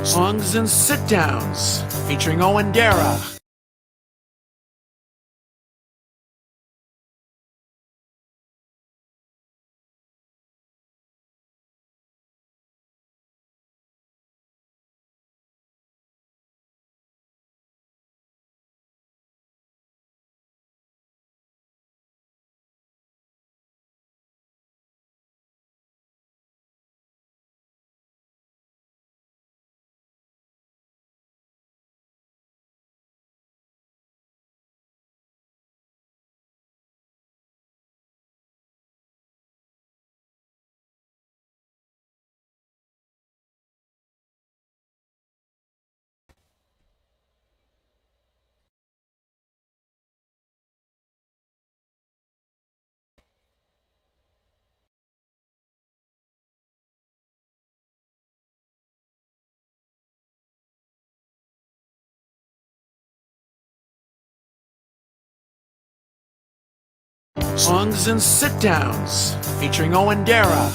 Songs and Sit-Downs, featuring Owen Dara. Songs and Sit-Downs, featuring Owen Dara.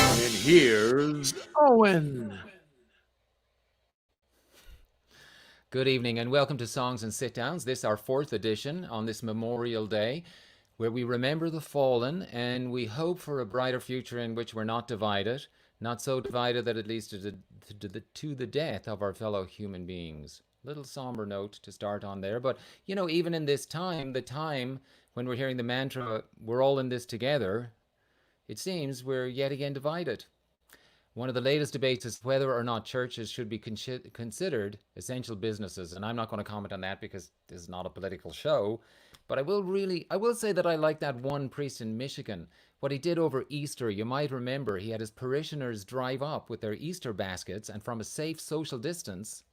And here's Owen. Good evening and welcome to Songs and Sit-Downs. This is our fourth edition on this Memorial Day, where we remember the fallen and we hope for a brighter future in which we're not divided, not so divided that it leads to the death of our fellow human beings. Little somber note to start on there, but you know, even in this time, the time when we're hearing the mantra, we're all in this together, it seems we're yet again divided. One of the latest debates is whether or not churches should be considered essential businesses, and I'm not going to comment on that because this is not a political show. But I will say that I like that one priest in Michigan. What he did over Easter, you might remember, he had his parishioners drive up with their Easter baskets, and from a safe social distance,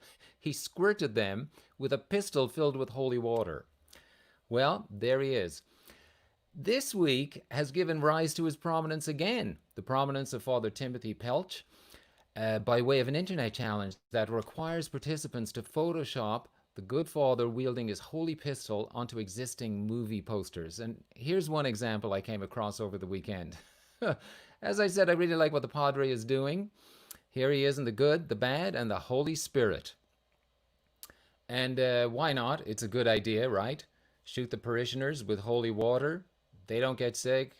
he squirted them with a pistol filled with holy water. Well, there he is. This week has given rise to his prominence again, the prominence of Father Timothy Pelch, by way of an internet challenge that requires participants to Photoshop the good father wielding his holy pistol onto existing movie posters. And here's one example I came across over the weekend. As I said, I really like what the Padre is doing. Here he is in the good, the bad, and the Holy Spirit. And why not? It's a good idea, right? Shoot the parishioners with holy water. They don't get sick.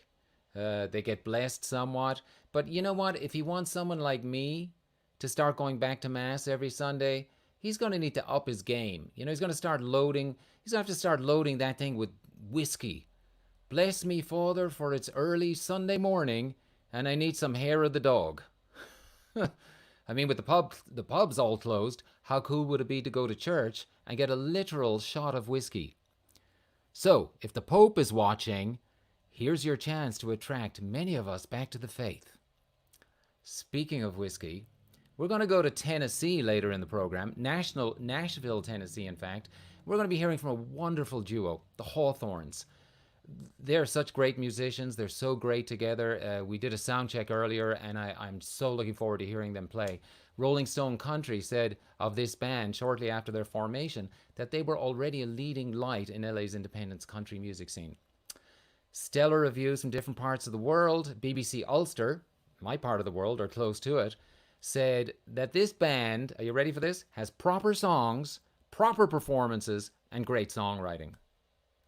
They get blessed somewhat. But you know what? If he wants someone like me to start going back to Mass every Sunday, he's going to need to up his game. You know, he's going to start loading. He's going to have to start loading that thing with whiskey. Bless me, Father, for it's early Sunday morning, and I need some hair of the dog. I mean, with the pubs all closed, how cool would it be to go to church and get a literal shot of whiskey? So, if the Pope is watching, here's your chance to attract many of us back to the faith. Speaking of whiskey, we're going to go to Tennessee later in the program, Nashville, Tennessee, in fact. We're going to be hearing from a wonderful duo, the HawtThorns. They're such great musicians. They're so great together. We did a sound check earlier, and I'm so looking forward to hearing them play. Rolling Stone Country said of this band shortly after their formation that they were already a leading light in LA's independent country music scene. Stellar reviews from different parts of the world. BBC Ulster, my part of the world or close to it, said that this band, are you ready for this? Has proper songs, proper performances, and great songwriting.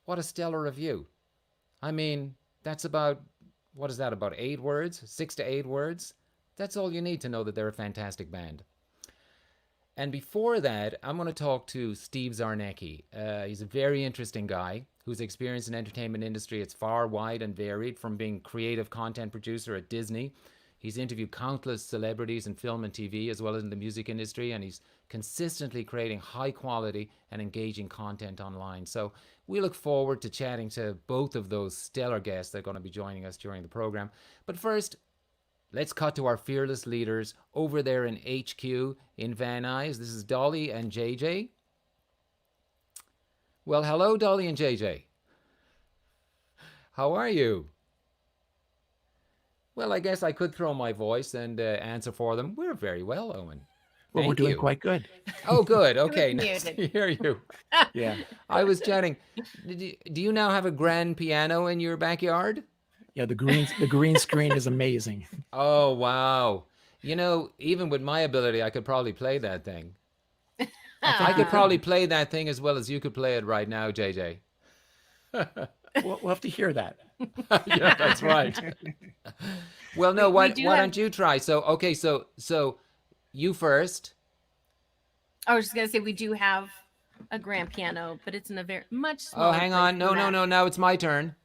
What a stellar review. I mean, that's about, what is that, about 8 words? 6 to 8 words? That's all you need to know that they're a fantastic band. And before that, I'm going to talk to Steve Czarnecki. He's a very interesting guy whose experience in the entertainment industry is far wide and varied, from being creative content producer at Disney. He's interviewed countless celebrities in film and TV, as well as in the music industry, and he's consistently creating high quality and engaging content online. So we look forward to chatting to both of those stellar guests that are going to be joining us during the program. But first, let's cut to our fearless leaders over there in HQ in Van Nuys. This is Dolly and JJ. Well, hello, Dolly and JJ. How are you? Well, I guess I could throw my voice and answer for them. We're very well, Owen. Well, we're Thank doing you. quite good. Oh, good. It was Okay, nice to muted. hear you. Yeah. I was chatting. Do you now have a grand piano in your backyard? Yeah. The green screen is amazing. Oh, wow. You know, even with my ability, I could probably play that thing. I I think you could probably could. play that thing as well as you could play it right now, JJ. We'll have to hear that. Yeah, that's right. Well, no, We why do why have. don't you try? So, okay, so you first. I was just gonna say we do have a grand piano, but it's in a very much Oh, smaller hang place on. No, than no, that. no. Now it's my turn.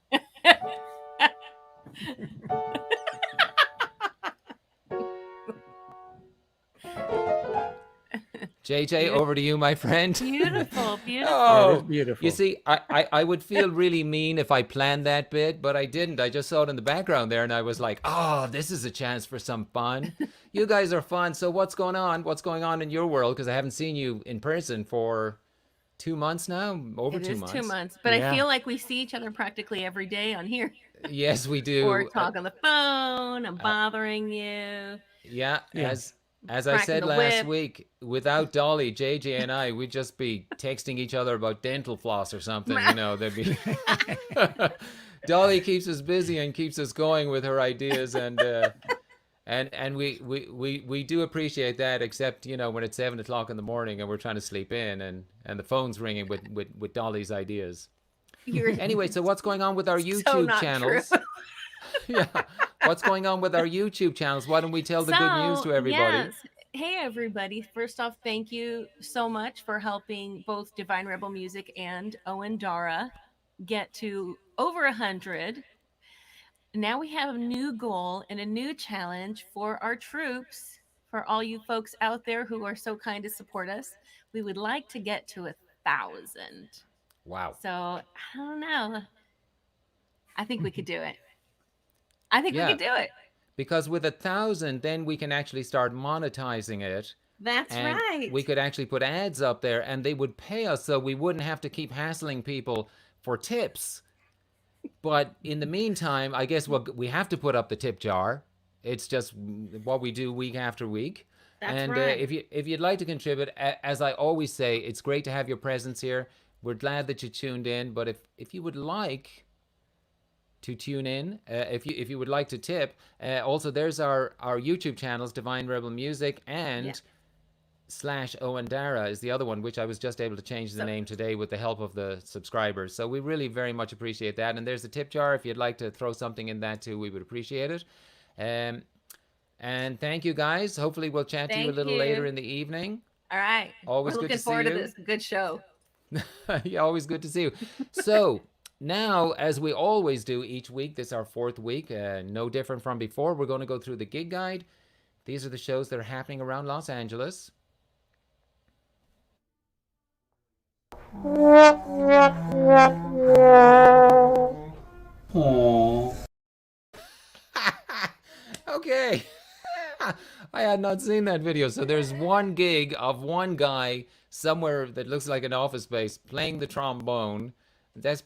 JJ, over to you, my friend. Beautiful, beautiful. That is Oh, beautiful. you see, I would feel really mean if I planned that bit, but I didn't. I just saw it in the background there and I was like, oh, this is a chance for some fun. You guys are fun. So what's going on? What's going on in your world? Because I haven't seen you in person for 2 months now, over It two is 2 months. months, but I Yeah. feel like we see each other practically every day on here, Yes, we or do. talk on the phone. I'm bothering you, Yeah, Yeah. as I cracking said the last whip. week, without Dolly, JJ and I, we'd just be texting each other about dental floss or something. You know, there'd be Dolly keeps us busy and keeps us going with her ideas, and we do appreciate that. Except you know when it's 7 o'clock in the morning and we're trying to sleep in, and the phone's ringing with Dolly's ideas. You're Anyway, so what's going on with our so YouTube not true. channels? Yeah, what's going on with our YouTube channels? Why don't we tell the good news So, to everybody? yes. Hey, everybody. First off, thank you so much for helping both Divine Rebel Music and Owen Dara get to over 100. Now we have a new goal and a new challenge for our troops, for all you folks out there who are so kind to support us. We would like to get to 1,000. Wow. So, I don't know. I think we could do it. I think we Yeah, could do it. because with 1,000, then we can actually start monetizing it, That's and right. we could actually put ads up there, and they would pay us, so we wouldn't have to keep hassling people for tips. But in the meantime, I guess we have to put up the tip jar. It's just what we do week after week. That's And right. if you'd like to contribute, as I always say, it's great to have your presence here. We're glad that you tuned in. But if you would like to tune in, if you would like to tip, also there's our YouTube channels, Divine Rebel Music Yeah. and / Owen Dara is the other one, which I was just able to change the So, name today with the help of the subscribers. So we really very much appreciate that. And there's a tip jar. If you'd like to throw something in that too, we would appreciate it. Um, and thank you guys. Hopefully we'll chat to you a thank little later you. in the evening. All right. We're Always good to looking see forward to you. this. Good show. Yeah, always good to see you. So now, as we always do each week, this is our fourth week, no different from before. We're going to go through the gig guide. These are the shows that are happening around Los Angeles. Okay. I had not seen that video. So there's one gig of one guy somewhere that looks like an office space playing the trombone. That's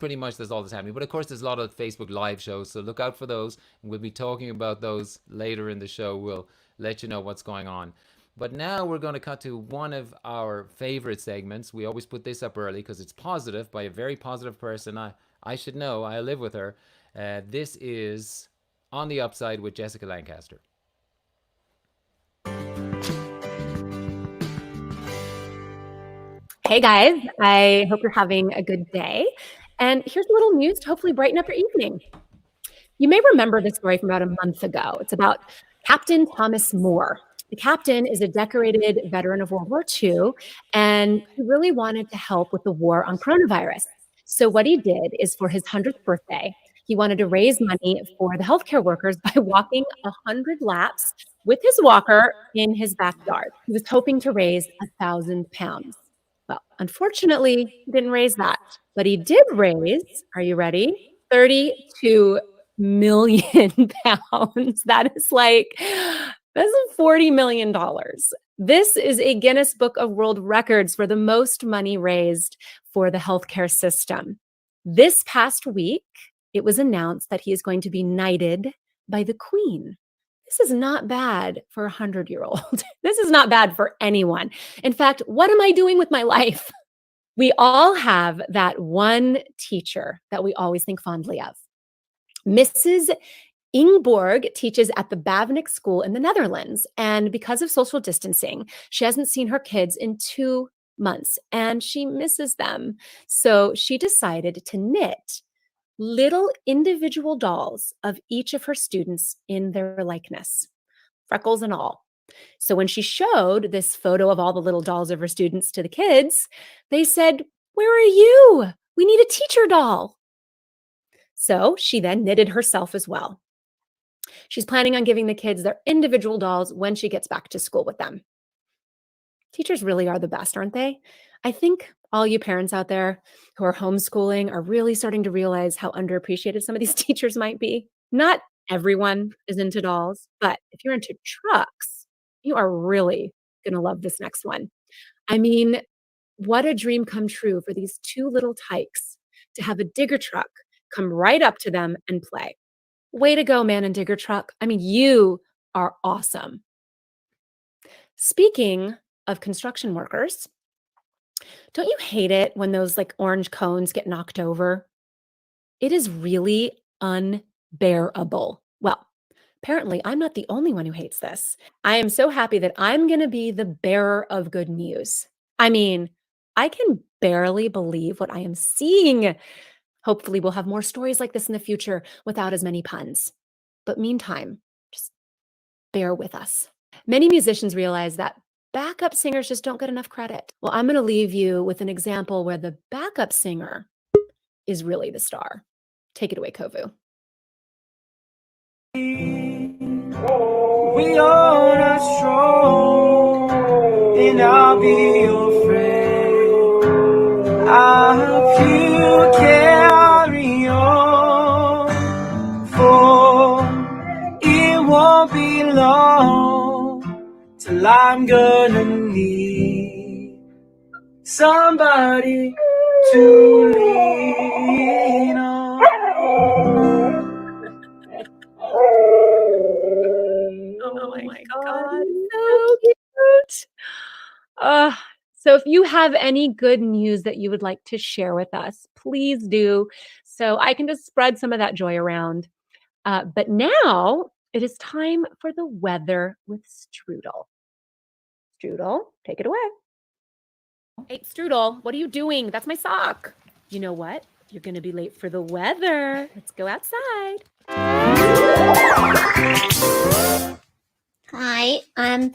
all that's happening. But of course, there's a lot of Facebook Live shows, so look out for those. And we'll be talking about those later in the show. We'll let you know what's going on. But now we're going to cut to one of our favorite segments. We always put this up early because it's positive by a very positive person. I should know. I live with her. This is On the Upside with Jessica Lancaster. Hey guys, I hope you're having a good day. And here's a little news to hopefully brighten up your evening. You may remember this story from about a month ago. It's about Captain Thomas Moore. The captain is a decorated veteran of World War II, and he really wanted to help with the war on coronavirus. So, what he did is for his 100th birthday, he wanted to raise money for the healthcare workers by walking 100 laps with his walker in his backyard. He was hoping to raise £1,000. Well, unfortunately, he didn't raise that, but he did raise, are you ready? 32 million pounds. That's $40 million. This is a Guinness Book of World Records for the most money raised for the healthcare system. This past week, it was announced that he is going to be knighted by the Queen. This is not bad for a 100-year-old. This is not bad for anyone. In fact, what am I doing with my life? We all have that one teacher that we always think fondly of. Mrs. Ingborg teaches at the Bavnik School in the Netherlands, and because of social distancing, she hasn't seen her kids in 2 months, and she misses them. So she decided to knit little individual dolls of each of her students in their likeness, freckles and all. So when she showed this photo of all the little dolls of her students to the kids, they said, "Where are you? We need a teacher doll." So she then knitted herself as well. She's planning on giving the kids their individual dolls when she gets back to school with them. Teachers really are the best, aren't they? I think all you parents out there who are homeschooling are really starting to realize how underappreciated some of these teachers might be. Not everyone is into dolls, but if you're into trucks, you are really going to love this next one. I mean, what a dream come true for these two little tykes to have a digger truck come right up to them and play. Way to go, man and digger truck. I mean, you are awesome. Speaking of construction workers, don't you hate it when those like orange cones get knocked over? It is really unbearable. Well, apparently I'm not the only one who hates this. I am so happy that I'm going to be the bearer of good news. I mean, I can barely believe what I am seeing. Hopefully, we'll have more stories like this in the future without as many puns. But meantime, just bear with us. Many musicians realize that backup singers just don't get enough credit. Well, I'm going to leave you with an example where the backup singer is really the star. Take it away, Kovu. We are not strong, and I'll be your friend. I hope you carry on, for it won't be long till I'm gonna need somebody to lean on. Oh my God, so cute. So if you have any good news that you would like to share with us, please do, so I can just spread some of that joy around. But now it is time for the weather with Strudel. Strudel, take it away. Hey, Strudel, what are you doing? That's my sock. You know what? You're going to be late for the weather. Let's go outside. Hi, I'm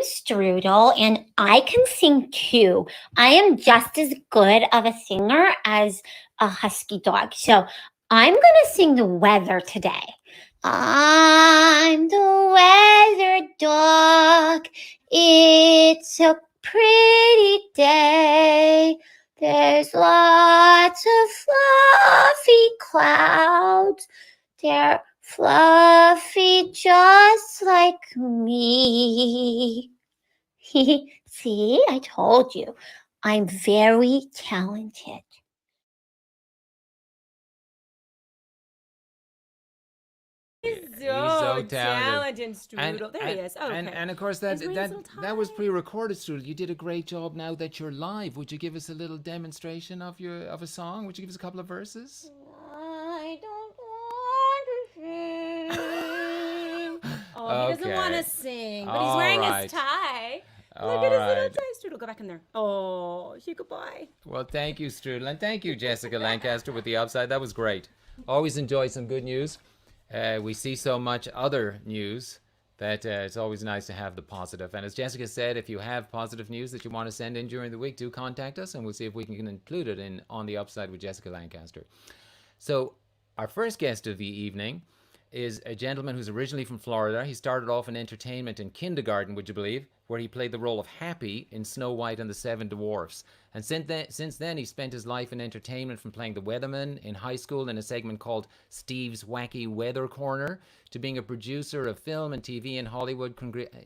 Strudel, and I can sing too. I am just as good of a singer as a husky dog. So I'm gonna sing the weather today. I'm the weather dog. It's a pretty day. There's lots of fluffy clouds. They're fluffy just like me. See, I told you. I'm very talented. He's so talented, Strudel. There he is. Okay. And of course that was pre-recorded, Strudel. You did a great job. Now that you're live, would you give us a little demonstration of a song? Would you give us a couple of verses? I don't want to sing. Oh, he doesn't want to sing, but he's All wearing right. his tie. All Look at his little right. tie. Strudel, go back in there. Oh, say goodbye. Well, thank you, Strudel, and thank you, Jessica Lancaster, with the upside. That was great. Always enjoy some good news. We see so much other news that it's always nice to have the positive. And as Jessica said, if you have positive news that you want to send in during the week, do contact us, and we'll see if we can include it in On the Upside with Jessica Lancaster. So our first guest of the evening is a gentleman who's originally from Florida. He started off in entertainment in kindergarten, would you believe, where he played the role of Happy in Snow White and the Seven Dwarfs. And since then, he spent his life in entertainment, from playing the weatherman in high school in a segment called Steve's Wacky Weather Corner, to being a producer of film and TV in Hollywood.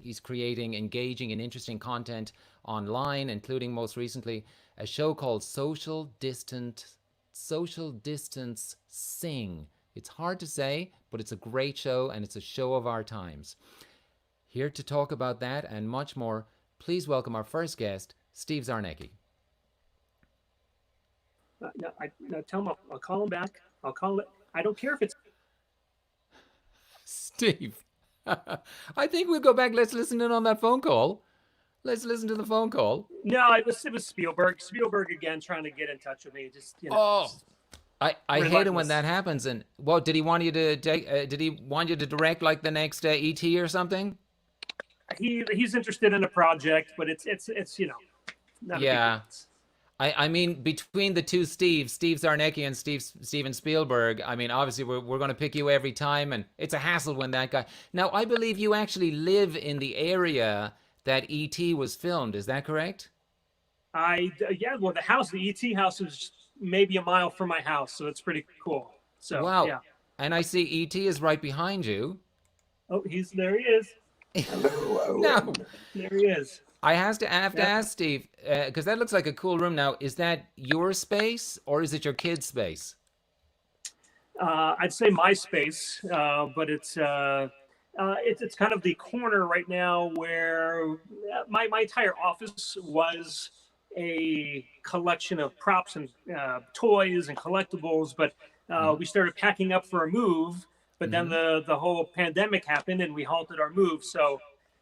He's creating engaging and interesting content online, including most recently a show called Social Distance Sing. It's hard to say, but it's a great show, and it's a show of our times. Here to talk about that and much more, please welcome our first guest, Steve Czarnecki. No, tell him I'll call him back. I'll call it. I don't care if it's Steve, I think we'll go back. Let's listen in on that phone call. Let's listen to the phone call. no. It was Spielberg. Spielberg again trying to get in touch with me. Just I hate it when that happens. And well, did he want you to did he want you to direct like the next ET or something? He's interested in a project, but it's not Yeah. a big deal. I mean, between the two Steves, Steve Czarnecki and Steven Spielberg, I mean, obviously we're going to pick you every time, and it's a hassle when that guy. Now, I believe you actually live in the area that ET was filmed. Is that correct? Well, the ET house is maybe a mile from my house, so it's pretty cool. So Wow. yeah. And I see ET is right behind you. Oh, there he is. No. There he is. I have to ask Steve, because that looks like a cool room. Now, is that your space or is it your kid's space? I'd say my space, but it's kind of the corner right now where my entire office was a collection of props and toys and collectibles. But we started packing up for a move, but then the whole pandemic happened and we halted our move. So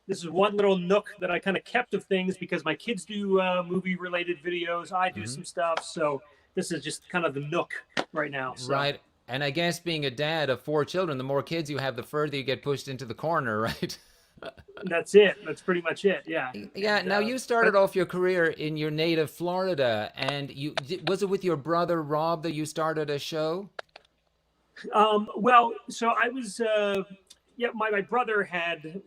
this is one little nook that I kind of kept of things because my kids do movie-related videos. I do some stuff. So this is just kind of the nook right now. So. Right. And I guess being a dad of 4 children, the more kids you have, the further you get pushed into the corner, right? That's it. That's pretty much it. Yeah. Yeah. Now, you started off your career in your native Florida, and was it with your brother Rob that you started a show? Well, so I was, my brother had,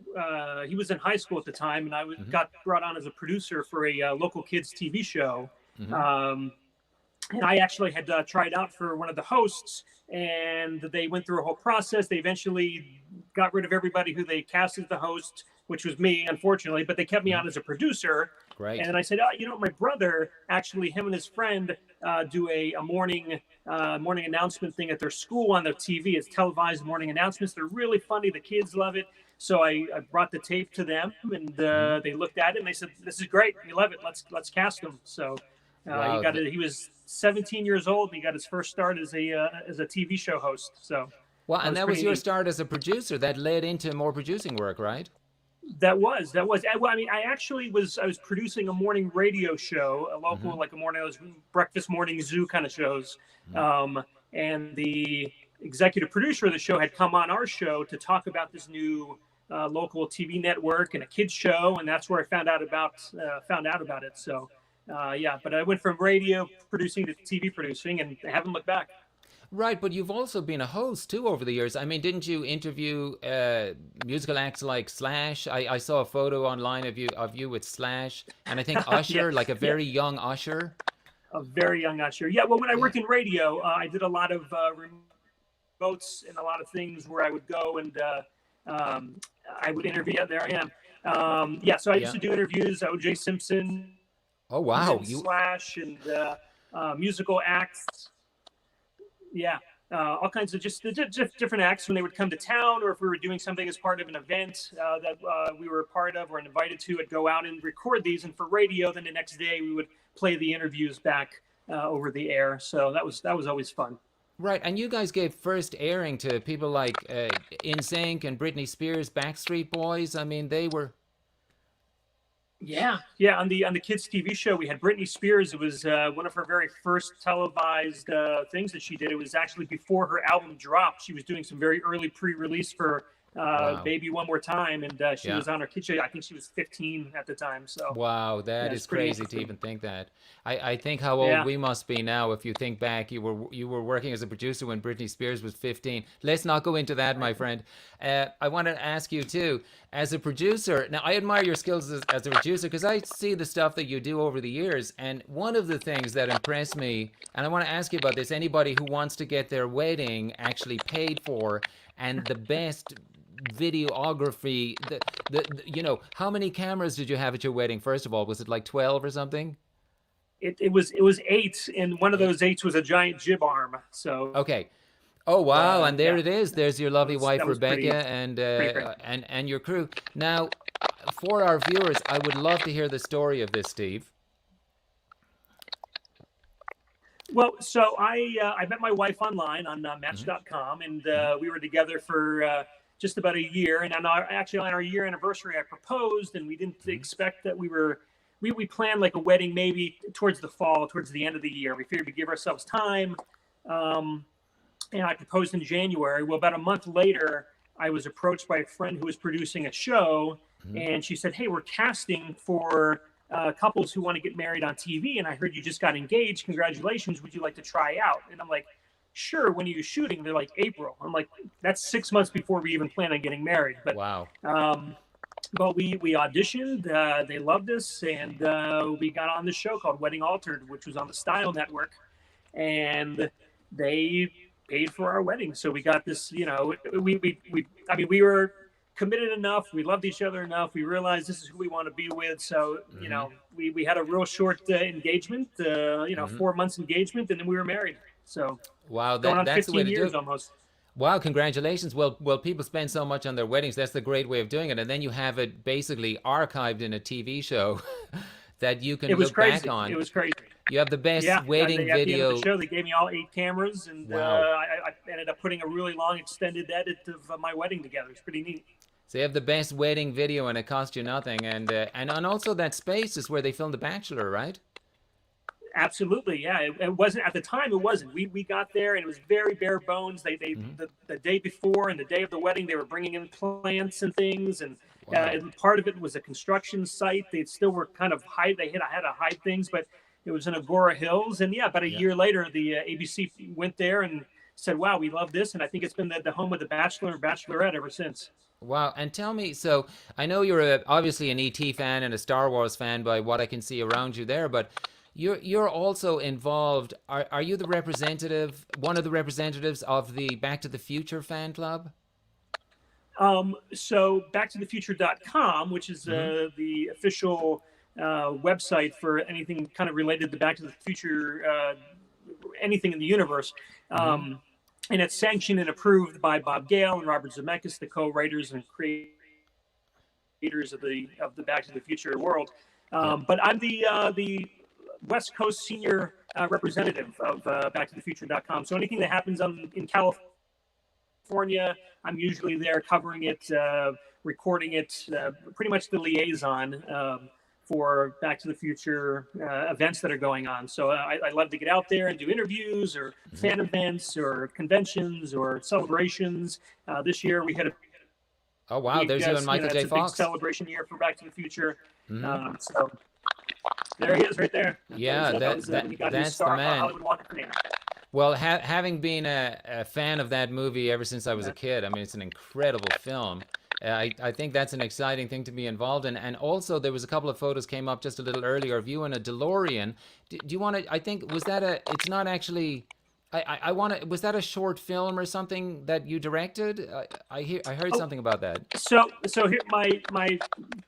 he was in high school at the time, and I got brought on as a producer for a local kids TV show. And I actually had tried out for one of the hosts, and they went through a whole process. They eventually got rid of everybody who they cast as the host, which was me, unfortunately, but they kept me on as a producer. Great. And then I said, my brother, actually, him and his friend do a morning announcement thing at their school on their TV. It's televised morning announcements. They're really funny. The kids love it. So I brought the tape to them, and they looked at it, and they said, "This is great. We love it. Let's cast him." So Wow. he was 17 years old, and he got his first start as a TV show host. So Well, and that was your neat. start as a producer that led into more producing work, right? That was. Well, I mean, I was producing a morning radio show, a local, like those breakfast morning zoo kind of shows. And the executive producer of the show had come on our show to talk about this new local TV network and a kids show, and that's where I found out about it. So, but I went from radio producing to TV producing, and I haven't looked back. Right, but you've also been a host too over the years. I mean, didn't you interview musical acts like Slash? I saw a photo online of you with Slash, and I think Usher, like a very young Usher. A very young Usher. Yeah, well, when I worked in radio, I did a lot of remotes and a lot of things where I would go and I would interview. Yeah, there I am. So I used to do interviews. O.J. Simpson. Oh wow, and Slash and musical acts. Yeah, all kinds of just different acts when they would come to town, or if we were doing something as part of an event that we were a part of or invited to, I'd go out and record these. And for radio, then the next day we would play the interviews back over the air. So that was always fun. Right, and you guys gave first airing to people like NSYNC and Britney Spears, Backstreet Boys. I mean, they were. Yeah. On the kids' TV show, we had Britney Spears. It was one of her very first televised things that she did. It was actually before her album dropped. She was doing some very early pre-release for Baby One More Time, and she was on her kid show. I think she was 15 at the time. So wow, that is crazy to even think that. I think how old we must be now. If you think back, you were working as a producer when Britney Spears was 15. Let's not go into that, my friend. I want to ask you too, as a producer. Now, I admire your skills as a producer because I see the stuff that you do over the years. And one of the things that impressed me, and I want to ask you about this, anybody who wants to get their wedding actually paid for and the best videography, how many cameras did you have at your wedding? First of all, was it like 12 or something? It was 8, and one of those 8s was a giant jib arm. So okay, Oh wow! And there Yeah, it is. There's your lovely wife that was pretty Rebecca and pretty great. and your crew. Now, for our viewers, I would love to hear the story of this, Steve. Well, so I met my wife online on Match.com, and we were together for just about a year. And actually on our year anniversary, I proposed, and we didn't expect that we planned like a wedding maybe towards the fall, towards the end of the year. We figured we'd give ourselves time, and I proposed in January. Well, about a month later, I was approached by a friend who was producing a show, and she said, "Hey, we're casting for couples who want to get married on TV, and I heard you just got engaged. Congratulations. Would you like to try out?" And I'm like, "Sure. When are you shooting?" They're like, "April." I'm like, "That's 6 months before we even plan on getting married." But Wow. but we auditioned. They loved us, and we got on this show called Wedding Altered, which was on the Style Network, and they paid for our wedding. So we got this. I mean, we were committed enough. We loved each other enough. We realized this is who we want to be with. So, we had a real short engagement, 4 months engagement, and then we were married. So Wow, going on that's the way 15 to do years it. almost. Wow, congratulations. Well, people spend so much on their weddings. That's the great way of doing it. And then you have it basically archived in a TV show that you can It was look crazy. back on. It was crazy. You have the best Yeah, wedding at the end video. of the show, they gave me all 8 cameras, and Wow. I ended up putting a really long extended edit of my wedding together. It's pretty neat. So you have the best wedding video, and it cost you nothing. And also that space is where they filmed The Bachelor, right? Absolutely, yeah. It wasn't at the time. It wasn't. We got there, and it was very bare bones. The day before and the day of the wedding, they were bringing in plants and things, and part of it was a construction site. They still were kind of I had to hide things, but it was in Agora Hills. And about a year later, the ABC went there and said, "Wow, we love this," and I think it's been the home of the Bachelor and Bachelorette ever since. Wow. And tell me, so I know you're obviously an ET fan and a Star Wars fan by what I can see around you there, but you're also involved. Are you one of the representatives of the Back to the Future fan club? So backtothefuture.com, which is the official website for anything kind of related to Back to the Future, anything in the universe. And it's sanctioned and approved by Bob Gale and Robert Zemeckis, the co-writers and creators of the Back to the Future world. But I'm the West Coast senior representative of backtothefuture.com. So anything that happens in California, I'm usually there covering it, recording it, pretty much the liaison for Back to the Future events that are going on. So I love to get out there and do interviews or fan events or conventions or celebrations. This year we had a Oh wow, there's you and Michael J. it's a Fox. big celebration year for Back to the Future. So there he is, right there. Yeah, that's the man. Well, having been a fan of that movie ever since I was a kid, I mean, it's an incredible film. I think that's an exciting thing to be involved in. And also, there was a couple of photos came up just a little earlier of you in a DeLorean. Do you want to? I think it's not actually. I want to. Was that a short film or something that you directed? I heard something about that. So here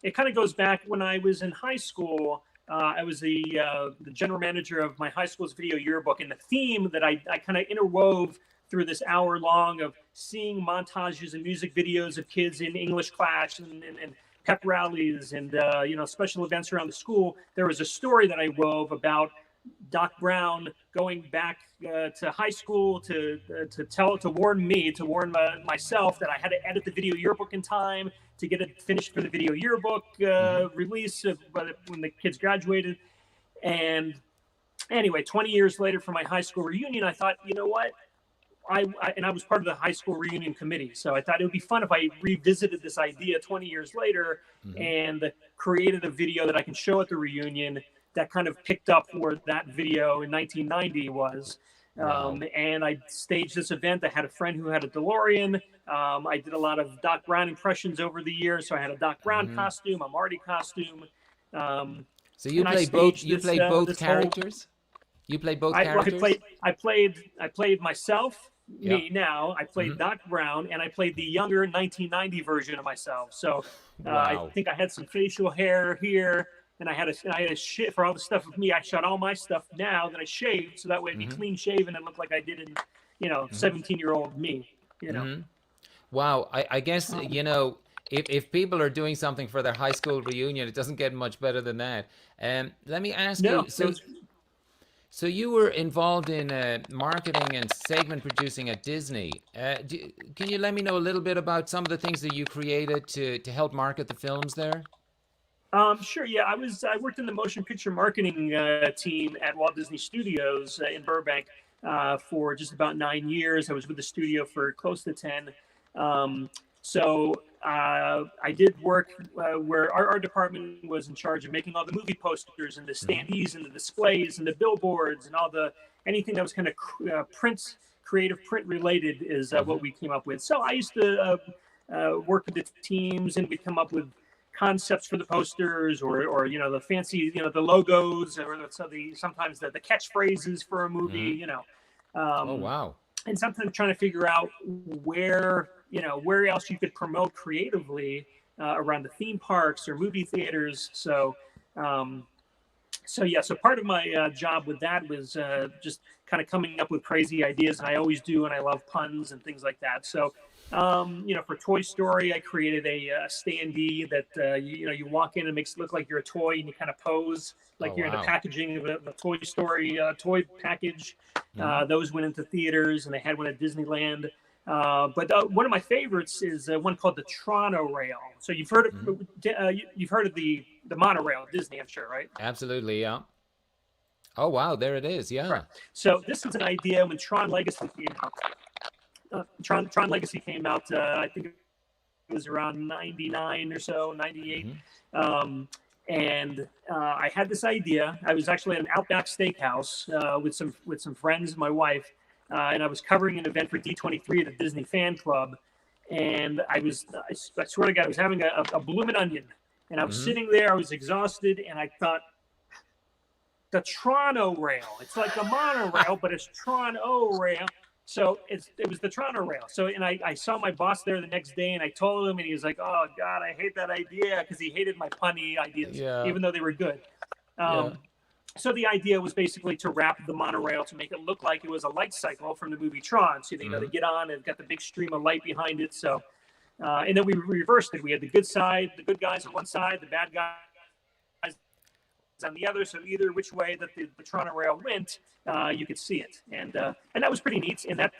it kind of goes back when I was in high school. I was the general manager of my high school's video yearbook, and the theme that I kind of interwove through this hour long of seeing montages and music videos of kids in English class and pep rallies and special events around the school. There was a story that I wove about Doc Brown going back to high school to warn myself that I had to edit the video yearbook in time to get it finished for the video yearbook release when the kids graduated. And anyway, 20 years later for my high school reunion, I thought, you know what? I was part of the high school reunion committee. So I thought it would be fun if I revisited this idea 20 years later and created a video that I can show at the reunion that kind of picked up where that video in 1990 was. Wow. And I staged this event. I had a friend who had a DeLorean. I did a lot of Doc Brown impressions over the years. So I had a Doc Brown costume, a Marty costume. So you played both. You played both characters. You played both characters. I played myself. Me now. I played Doc Brown, and I played the younger 1990 version of myself. So I think I had some facial hair here. And I had a shit for all the stuff with me. I shot all my stuff now that I shaved, so that way it'd be clean shaven and look like I did in, Mm-hmm. 17-year-old me. Mm-hmm. Wow. I guess, if people are doing something for their high school reunion, it doesn't get much better than that. Let me ask No, you, it was. so you were involved in marketing and segment producing at Disney. Can you let me know a little bit about some of the things that you created to help market the films there? Sure. Yeah, I worked in the motion picture marketing team at Walt Disney Studios in Burbank for just about 9 years. I was with the studio for close to 10. Um, so I did work where our department was in charge of making all the movie posters and the Mm-hmm. standees and the displays and the billboards and anything that was kind of creative print related is Mm-hmm. what we came up with. So I used to work with the teams, and we'd come up with concepts for the posters, or the fancy, the logos, or sometimes the catchphrases for a movie, Oh, um, wow. and sometimes trying to figure out where else you could promote creatively around the theme parks or movie theaters. So part of my job with that was just kind of coming up with crazy ideas, and I always do, and I love puns and things like that. So, for Toy Story, I created a standee that you walk in and makes it look like you're a toy, and you kind of pose like Oh, you're in the wow. packaging of a Toy Story toy package. Mm-hmm. Those went into theaters, and they had one at Disneyland. But one of my favorites is one called the Toronto Rail. So you've heard of you've heard of the monorail at Disney, I'm sure, right? Absolutely, yeah. Oh, wow, there it is, yeah. Right. So this was an idea when Tron Legacy came out. Tron Legacy came out, I think it was around 99 or so, 98. Mm-hmm. And I had this idea. I was actually at an Outback Steakhouse with some friends, my wife, and I was covering an event for D23 at the Disney Fan Club. And I swear to God, I was having a bloomin' onion. And I was Mm-hmm. sitting there, I was exhausted, and I thought, the Toronto Rail. It's like a monorail, but it's Toronto Rail. So it was the Toronto Rail. So, and I saw my boss there the next day, and I told him, and he was like, "Oh God, I hate that idea," because he hated my punny ideas, Yeah. even though they were good. Yeah. So the idea was basically to wrap the monorail to make it look like it was a light cycle from the movie Tron. So they get on and got the big stream of light behind it. So, and then we reversed it. We had the good guys on one side, the bad guys on the other. So either which way that the Toronto Rail went, you could see it, and that was pretty neat. And that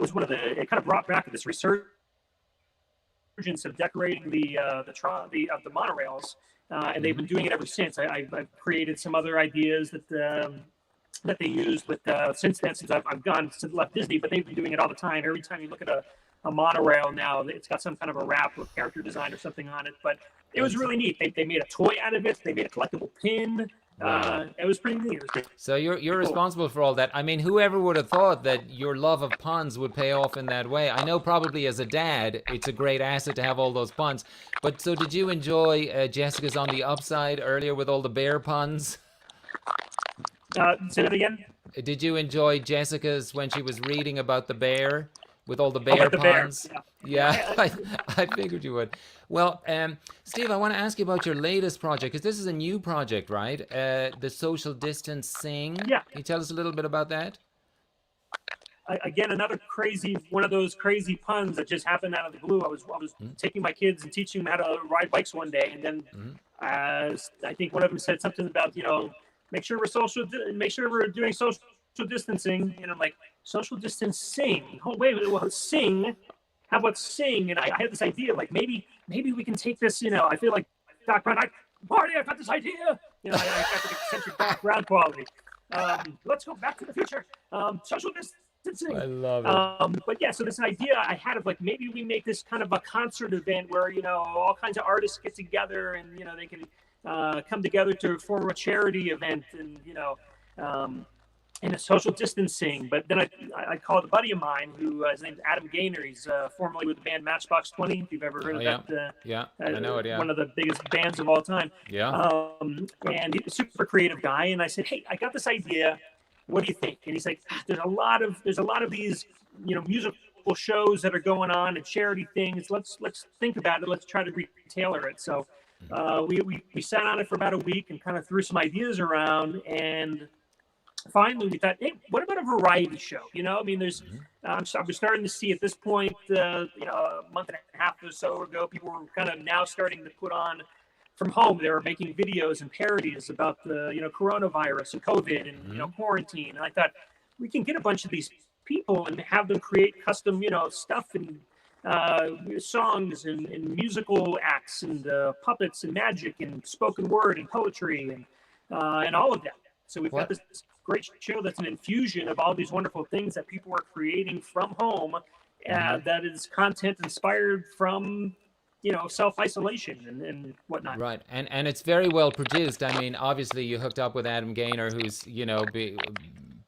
was one of it kind of brought back this resurgence of decorating the monorails, and they've been doing it ever since. I've created some other ideas that they used with since I've left Disney, but they've been doing it all the time. Every time you look at a monorail now, it's got some kind of a wrap or character design or something on it. But it was really neat. They made a toy out of it. They made a collectible pin. It was pretty neat. It was great. So you're responsible for all that. I mean, whoever would have thought that your love of puns would pay off in that way? I know probably as a dad, it's a great asset to have all those puns. But so did you enjoy Jessica's on the Upside earlier with all the bear puns? Say that again. Did you enjoy Jessica's when she was reading about the bear with all the bear About the bear, puns? Yeah, I figured you would. Well, Steve, I want to ask you about your latest project, because this is a new project, right? The Social Distance Sing. Yeah. Can you tell us a little bit about that? Again, another one of those crazy puns that just happened out of the blue. I was taking my kids and teaching them how to ride bikes one day, and then I think one of them said something about make sure we're doing social distancing, and I'm like, social distancing? Oh wait, well, sing. How about sing? And I had this idea, like maybe we can take this. I feel like Doc Brown. Marty, I've got this idea. I got the eccentric background quality. Let's go back to the future. Social distancing. I love it. But yeah, so this idea I had of like maybe we make this kind of a concert event where all kinds of artists get together, and they can come together to form a charity event, and and a social distancing. But then I called a buddy of mine who his name's Adam Gaynor. He's formerly with the band Matchbox 20. If you've ever heard of that. Yeah, I know it, yeah. One of the biggest bands of all time. Yeah. And he's a super creative guy. And I said, hey, I got this idea. What do you think? And he's like, there's a lot of these, musical shows that are going on and charity things. Let's think about it. Let's try to retailer it. So we sat on it for about a week and kind of threw some ideas around, and finally we thought, hey, what about a variety show? I mean, there's I'm starting to see at this point, a month and a half or so ago, people were kind of now starting to put on from home. They were making videos and parodies about the coronavirus and COVID and quarantine. And I thought we can get a bunch of these people and have them create custom stuff and songs and musical acts and puppets and magic and spoken word and poetry and all of that. So we've got this great show that's an infusion of all these wonderful things that people are creating from home, that is content inspired from self-isolation and whatnot. Right, and it's very well produced. I mean, obviously you hooked up with Adam Gaynor, who's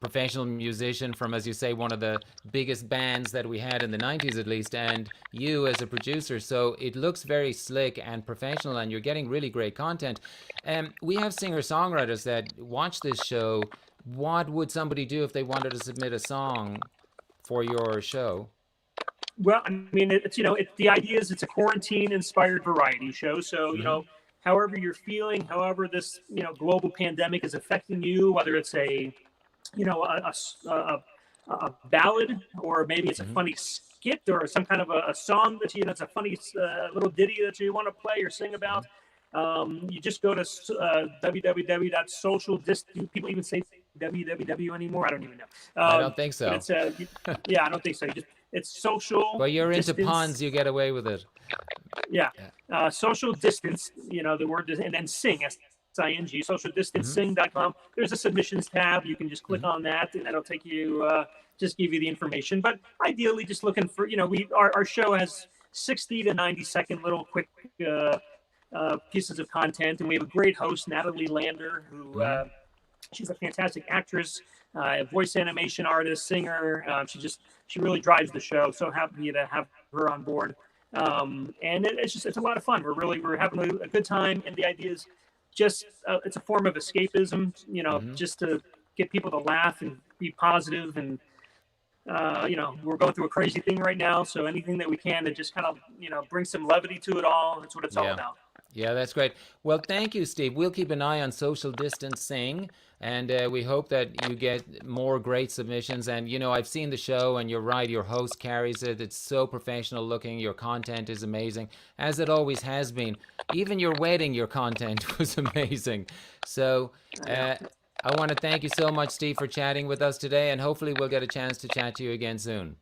professional musician from, as you say, one of the biggest bands that we had in the 90s at least, and you as a producer. So it looks very slick and professional, and you're getting really great content. We have singer-songwriters that watch this show. What would somebody do if they wanted to submit a song for your show? Well, I mean, the idea is it's a quarantine-inspired variety show. So, however you're feeling, however this, global pandemic is affecting you, whether it's a ballad, or maybe it's a funny skit, or some kind of a song that's a funny little ditty that you want to play or sing about. You just go to www.socialdistance. People even say www anymore. I don't even know. I don't think so. It's, yeah, I don't think so. It's social. Well, you're distance. Into ponds, you get away with it. Yeah. Social distance, the word, and then sing, S-I-N-G, socialdistancing.com. There's a submissions tab. You can just click on that, and that'll take you, just give you the information. But ideally, just looking for, our show has 60 to 90 second little quick pieces of content. And we have a great host, Natalie Lander, who she's a fantastic actress, voice animation artist, singer. She really drives the show. So happy to have her on board. And it's a lot of fun. We're having a good time. And the idea is just, it's a form of escapism, just to get people to laugh and be positive. And, we're going through a crazy thing right now. So anything that we can to just kind of, bring some levity to it all. That's what it's all about. Yeah, that's great. Well, thank you, Steve. We'll keep an eye on Social Distancing, and we hope that you get more great submissions. And, I've seen the show, and you're right, your host carries it. It's so professional looking. Your content is amazing, as it always has been. Even your wedding, your content was amazing. So I want to thank you so much, Steve, for chatting with us today, and hopefully we'll get a chance to chat to you again soon.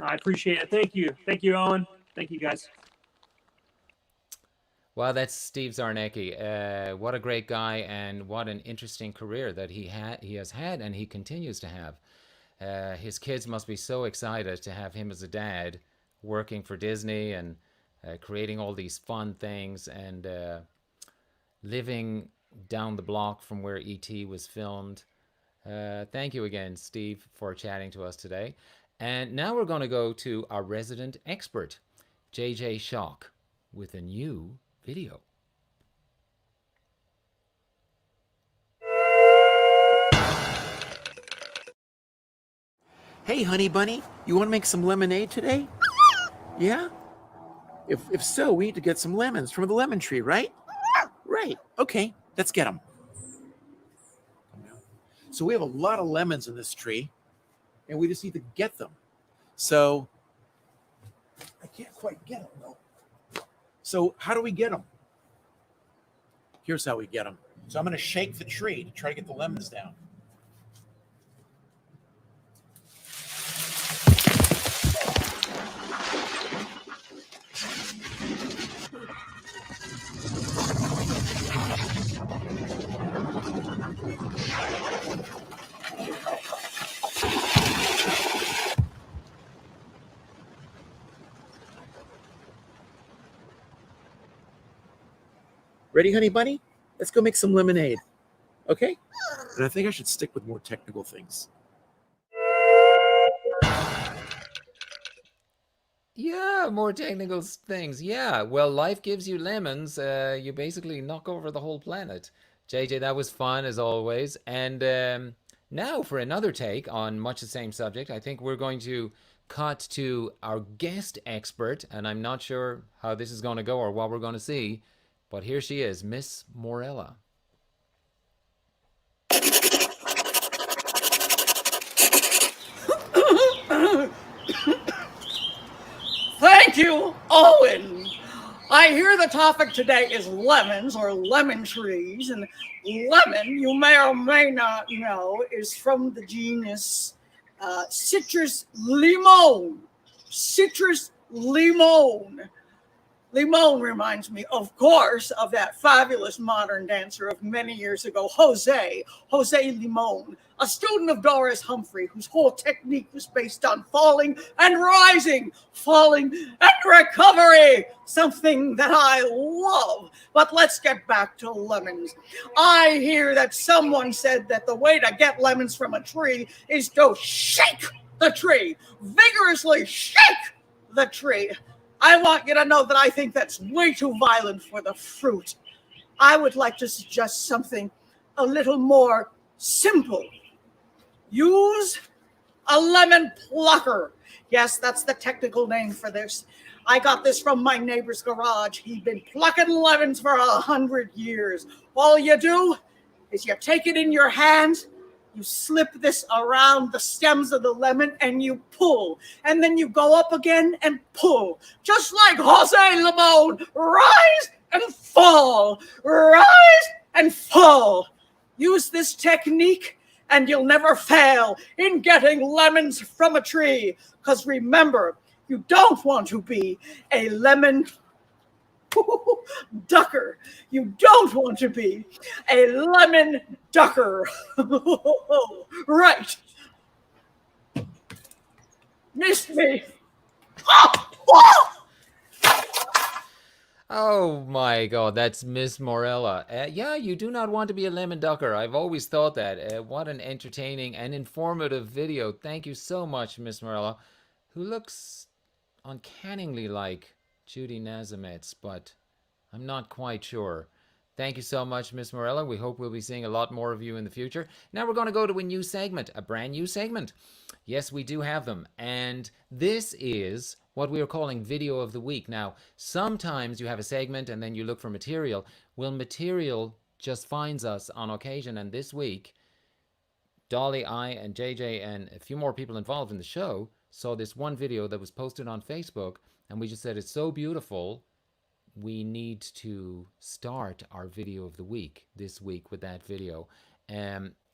I appreciate it. Thank you. Thank you, Owen. Thank you, guys. Well, that's Steve Czarnecki. What a great guy, and what an interesting career that he has had, and he continues to have. His kids must be so excited to have him as a dad, working for Disney and creating all these fun things, and living down the block from where E.T. was filmed. Thank you again, Steve, for chatting to us today. And now we're going to go to our resident expert, JJ Shock, with a new video. Hey, honey bunny, you want to make some lemonade today? Yeah? If so, we need to get some lemons from the lemon tree, right? Right. Okay, let's get them. So we have a lot of lemons in this tree, and we just need to get them. So I can't quite get them, though. So how do we get them? Here's how we get them. So I'm going to shake the tree to try to get the lemons down. Ready, honey bunny? Let's go make some lemonade. Okay? And I think I should stick with more technical things. Yeah, more technical things. Yeah, well, life gives you lemons. You basically knock over the whole planet. JJ, that was fun as always. And now for another take on much the same subject, I think we're going to cut to our guest expert. And I'm not sure how this is going to go or what we're going to see. But here she is, Miss Morella. Thank you, Owen. I hear the topic today is lemons or lemon trees, and lemon, you may or may not know, is from the genus Citrus limon. Citrus limon. Limon reminds me, of course, of that fabulous modern dancer of many years ago, Jose Limon, a student of Doris Humphrey, whose whole technique was based on falling and rising, falling and recovery, something that I love. But let's get back to lemons. I hear that someone said that the way to get lemons from a tree is to shake the tree, vigorously shake the tree. I want you to know that I think that's way too violent for the fruit. I would like to suggest something a little more simple. Use a lemon plucker. Yes, that's the technical name for this. I got this from my neighbor's garage. He'd been plucking lemons for 100 years. All you do is you take it in your hands, you slip this around the stems of the lemon and you pull. And then you go up again and pull. Just like Jose Limon. Rise and fall. Rise and fall. Use this technique and you'll never fail in getting lemons from a tree. Because remember, you don't want to be a lemon ducker. You don't want to be a lemon ducker. Right. Missed me. Oh my God, that's Miss Morella. Yeah, you do not want to be a lemon ducker. I've always thought that. What an entertaining and informative video. Thank you so much, Miss Morella, who looks uncannily like Judy Nazametz, but I'm not quite sure. Thank you so much, Miss Morella. We hope we'll be seeing a lot more of you in the future. Now we're going to go to a new segment, a brand new segment. Yes, we do have them. And this is what we are calling Video of the Week. Now, sometimes you have a segment and then you look for material. Well, material just finds us on occasion. And this week, Dolly, I, and JJ, and a few more people involved in the show saw this one video that was posted on Facebook. And we just said, it's so beautiful. We need to start our video of the week this week with that video.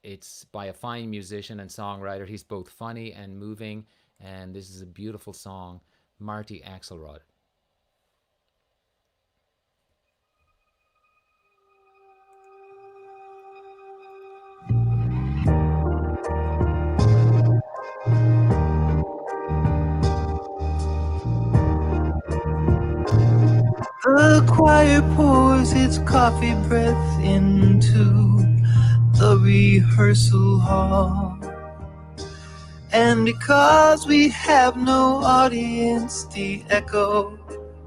It's by a fine musician and songwriter. He's both funny and moving, and this is a beautiful song, Marty Axelrod. The choir pours its coffee breath into the rehearsal hall. And because we have no audience, the echo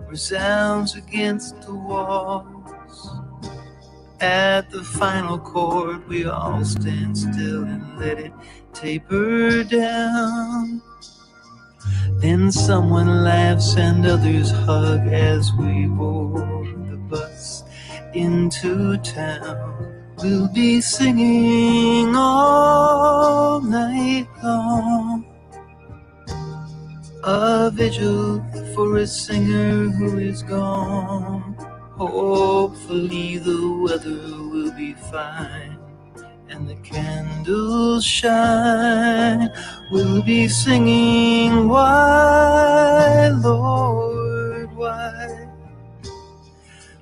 resounds against the walls. At the final chord, we all stand still and let it taper down. Then someone laughs and others hug as we board the bus into town. We'll be singing all night long, a vigil for a singer who is gone. Hopefully the weather will be fine and the candles shine. We'll be singing, why, Lord, why?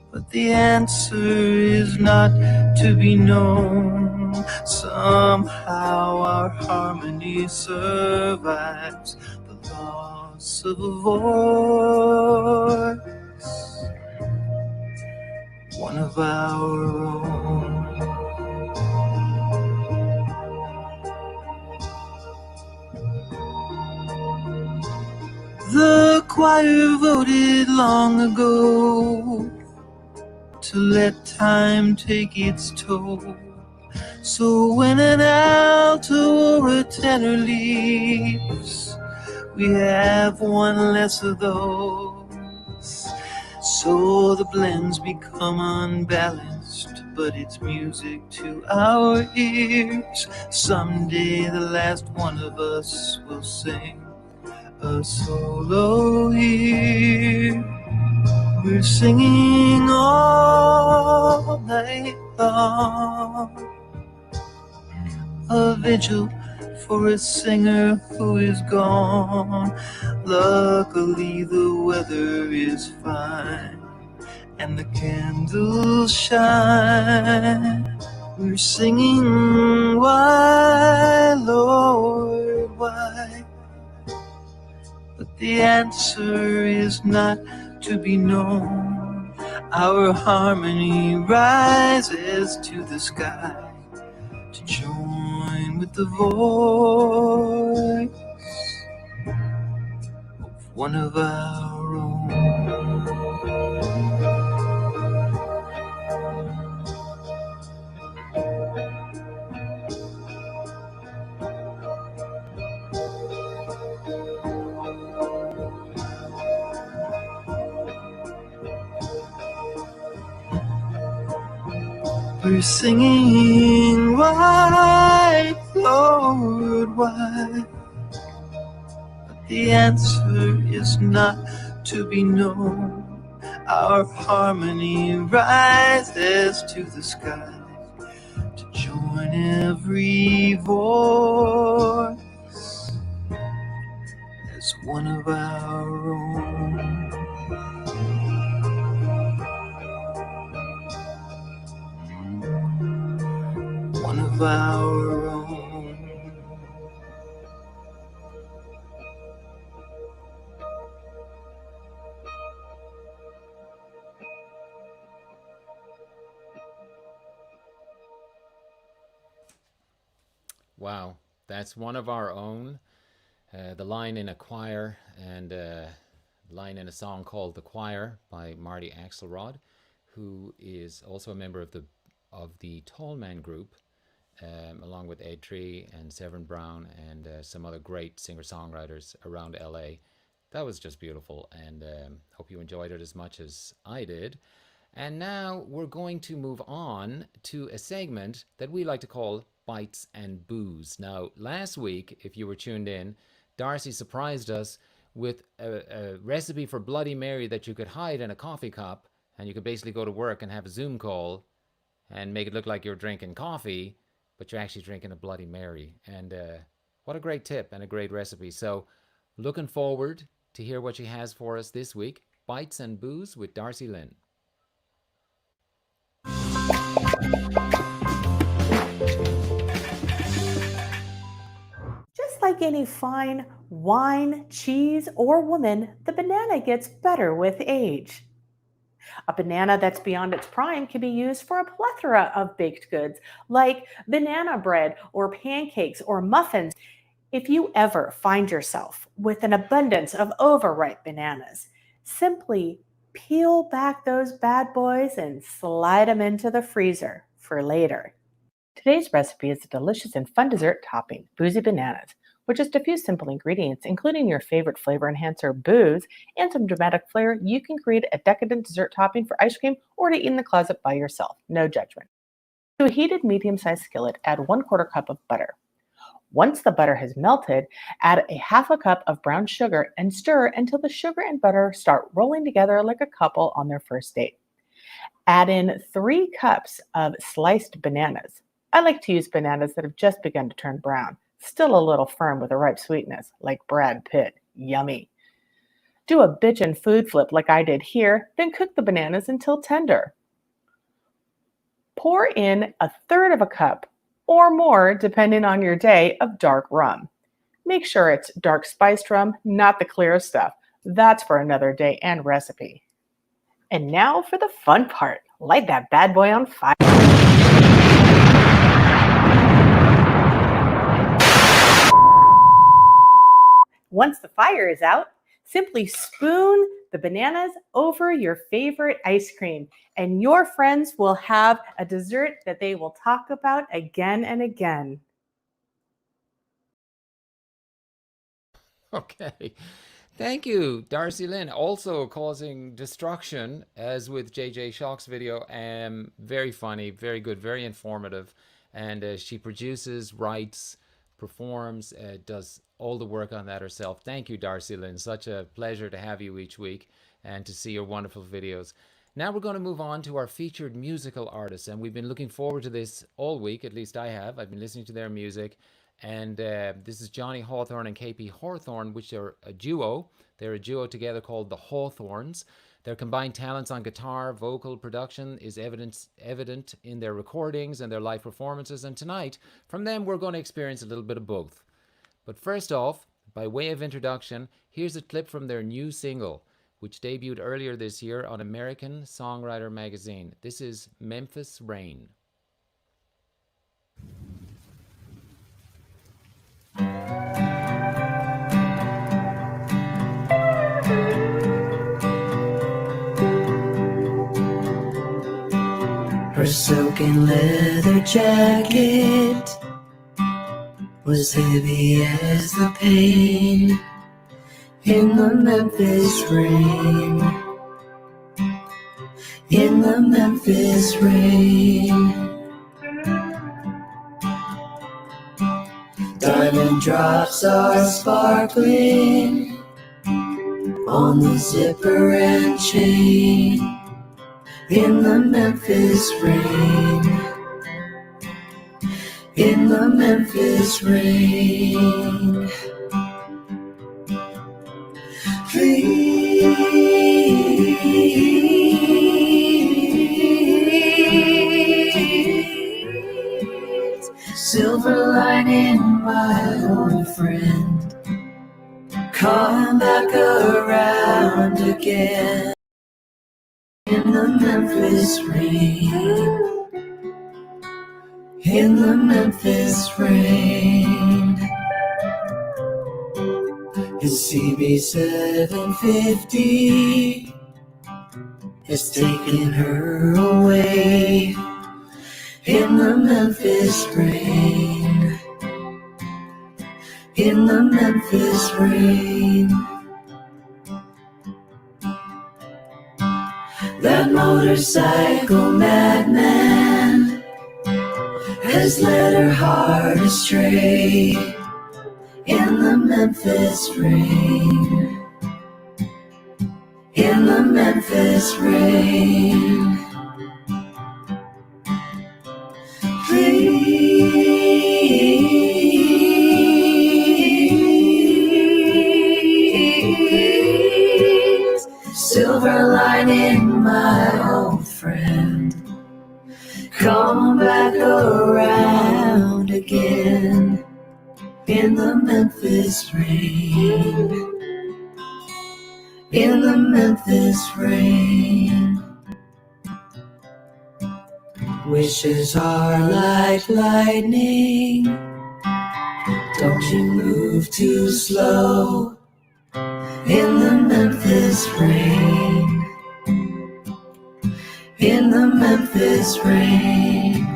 But the answer is not to be known. Somehow our harmony survives the loss of a voice, one of our own. The choir voted long ago to let time take its toll. So when an alto or a tenor leaves, we have one less of those. So the blends become unbalanced, but it's music to our ears. Someday the last one of us will sing a solo here. We're singing all night long, a vigil for a singer who is gone. Luckily the weather is fine and the candles shine. We're singing, why, Lord, why? But the answer is not to be known. Our harmony rises to the sky to join with the voice of one of our own. We're singing, why, Lord, why? But the answer is not to be known. Our harmony rises to the sky to join every voice as one of our own. One of our own. Wow, that's one of our own. The line in a choir and line in a song called "The Choir" by Marty Axelrod, who is also a member of the Tall Man Group, along with Ed Tree and Severin Brown and some other great singer-songwriters around LA. That was just beautiful, and hope you enjoyed it as much as I did. And now we're going to move on to a segment that we like to call Bites and Booze. Now, last week, if you were tuned in, Darcy surprised us with a recipe for Bloody Mary that you could hide in a coffee cup, and you could basically go to work and have a Zoom call and make it look like you're drinking coffee, but you're actually drinking a Bloody Mary. And what a great tip and a great recipe. So looking forward to hear what she has for us this week. Bites and Booze with Darcy Lynn. Just like any fine wine, cheese, or woman, the banana gets better with age. A banana that's beyond its prime can be used for a plethora of baked goods, like banana bread or pancakes or muffins. If you ever find yourself with an abundance of overripe bananas, simply peel back those bad boys and slide them into the freezer for later. Today's recipe is a delicious and fun dessert topping, boozy bananas, with just a few simple ingredients, including your favorite flavor enhancer, booze, and some dramatic flair. You can create a decadent dessert topping for ice cream or to eat in the closet by yourself. No judgment. To a heated medium-sized skillet, add 1/4 cup of butter. Once the butter has melted, add a 1/2 cup of brown sugar and stir until the sugar and butter start rolling together like a couple on their first date. Add in 3 cups of sliced bananas. I like to use bananas that have just begun to turn brown, still a little firm with a ripe sweetness, like Brad Pitt. Yummy. Do a bitchin' food flip like I did here, then cook the bananas until tender. Pour in 1/3 cup or more, depending on your day, of dark rum. Make sure it's dark spiced rum, not the clear stuff. That's for another day and recipe. And now for the fun part. Light that bad boy on fire. Once the fire is out, simply spoon the bananas over your favorite ice cream, and your friends will have a dessert that they will talk about again and again. Okay. Thank you, Darcy Lynn. Also causing destruction, as with JJ Shock's video. Very funny, very good, very informative. And she produces, writes, performs, does all the work on that herself. Thank you, Darcy Lynn. Such a pleasure to have you each week and to see your wonderful videos. Now we're going to move on to our featured musical artists, and we've been looking forward to this all week. At least I have. I've been listening to their music, and this is Johnny Hawthorne and KP Hawthorne, which are a duo. They're a duo together called the HawtThorns. Their combined talents on guitar, vocal production is evident in their recordings and their live performances. And tonight, from them, we're going to experience a little bit of both. But first off, by way of introduction, here's a clip from their new single, which debuted earlier this year on American Songwriter magazine. This is Memphis Rain. Her silken leather jacket was heavy as the pain in the Memphis rain. In the Memphis rain. Diamond drops are sparkling on the zipper and chain. In the Memphis rain. In the Memphis rain. Please, silver lining, my old friend, come back around again. In the Memphis rain. In the Memphis rain. His CB 750 has taken her away. In the Memphis rain. In the Memphis rain. That motorcycle madman has led her heart astray. In the Memphis rain. In the Memphis rain. Please, silver lining, my old friend, come back around again. In the Memphis rain. In the Memphis rain. Wishes are like lightning. Don't you move too slow. In the Memphis rain. In the Memphis rain.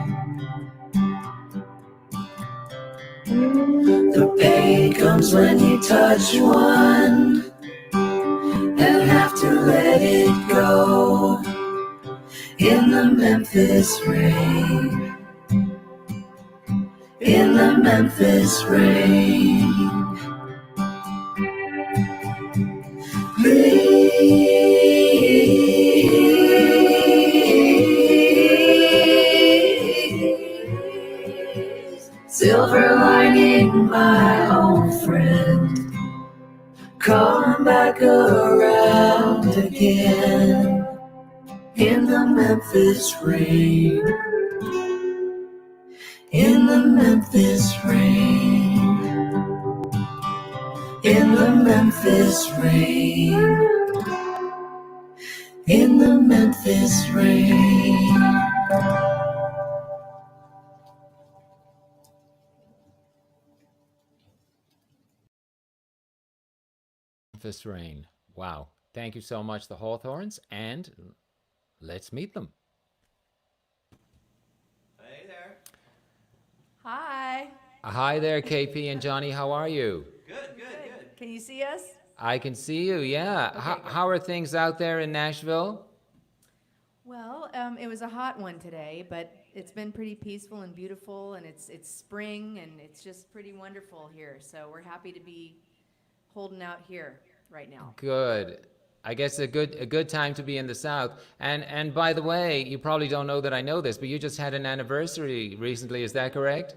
The pain comes when you touch one and have to let it go. In the Memphis rain. In the Memphis rain. Please, silver lining, my old friend, come back around again. In the Memphis rain. In the Memphis rain. In the Memphis rain. In the Memphis rain. Memphis Rain. Wow. Thank you so much, the Hawthorns, and let's meet them. Hey there. Hi. Hi there, KP and Johnny. How are you? Good. Can you see us? I can see you, yeah. Okay, How are things out there in Nashville? Well, Well, it was a hot one today, but it's been pretty peaceful and beautiful, and it's spring, and it's just pretty wonderful here. So we're happy to be holding out here right now. Good. I guess a good time to be in the South. And by the way, you probably don't know that I know this, but you just had an anniversary recently. Is that correct?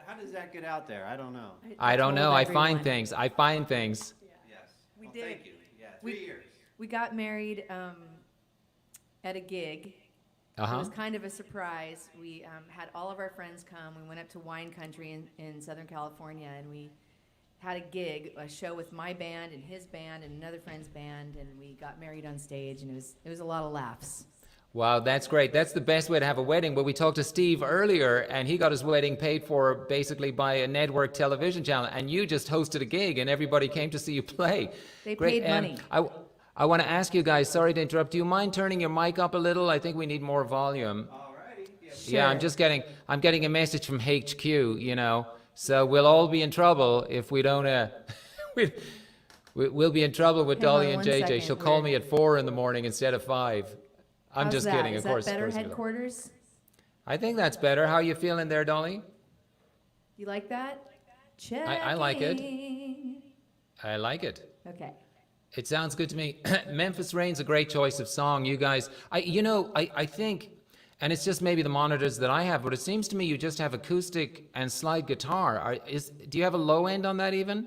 How does that get out there? I don't know. I don't know. I find everyone. things. I find things. Yes. We Well, did. Thank you. Yeah, 3 years. We got married at a gig. It Uh-huh. was kind of a surprise. We had all of our friends come. We went up to wine country in Southern California, and we had a gig, a show with my band and his band and another friend's band, and we got married on stage, and it was a lot of laughs. Wow, that's great. That's the best way to have a wedding. But we talked to Steve earlier, and he got his wedding paid for basically by a network television channel, and you just hosted a gig, and everybody came to see you play. They Great. paid money. I want to ask you guys, sorry to interrupt, do you mind turning your mic up a little? I think we need more volume. Alrighty. Yeah. Yeah, I'm getting a message from HQ, you know, so we'll all be in trouble if we don't, we'll be in trouble with Hang Dolly on and one JJ. second, She'll call we're- me at 4 in the morning instead of 5. I'm How's just that? kidding, Is of course. that better, of course we don't. headquarters? I think that's better. How are you feeling there, Dolly? You like that? I like it. Checking. I like it. Okay. It sounds good to me. Memphis Rain's a great choice of song. You guys, I think, and it's just maybe the monitors that I have, but it seems to me you just have acoustic and slide guitar. Do you have a low end on that even?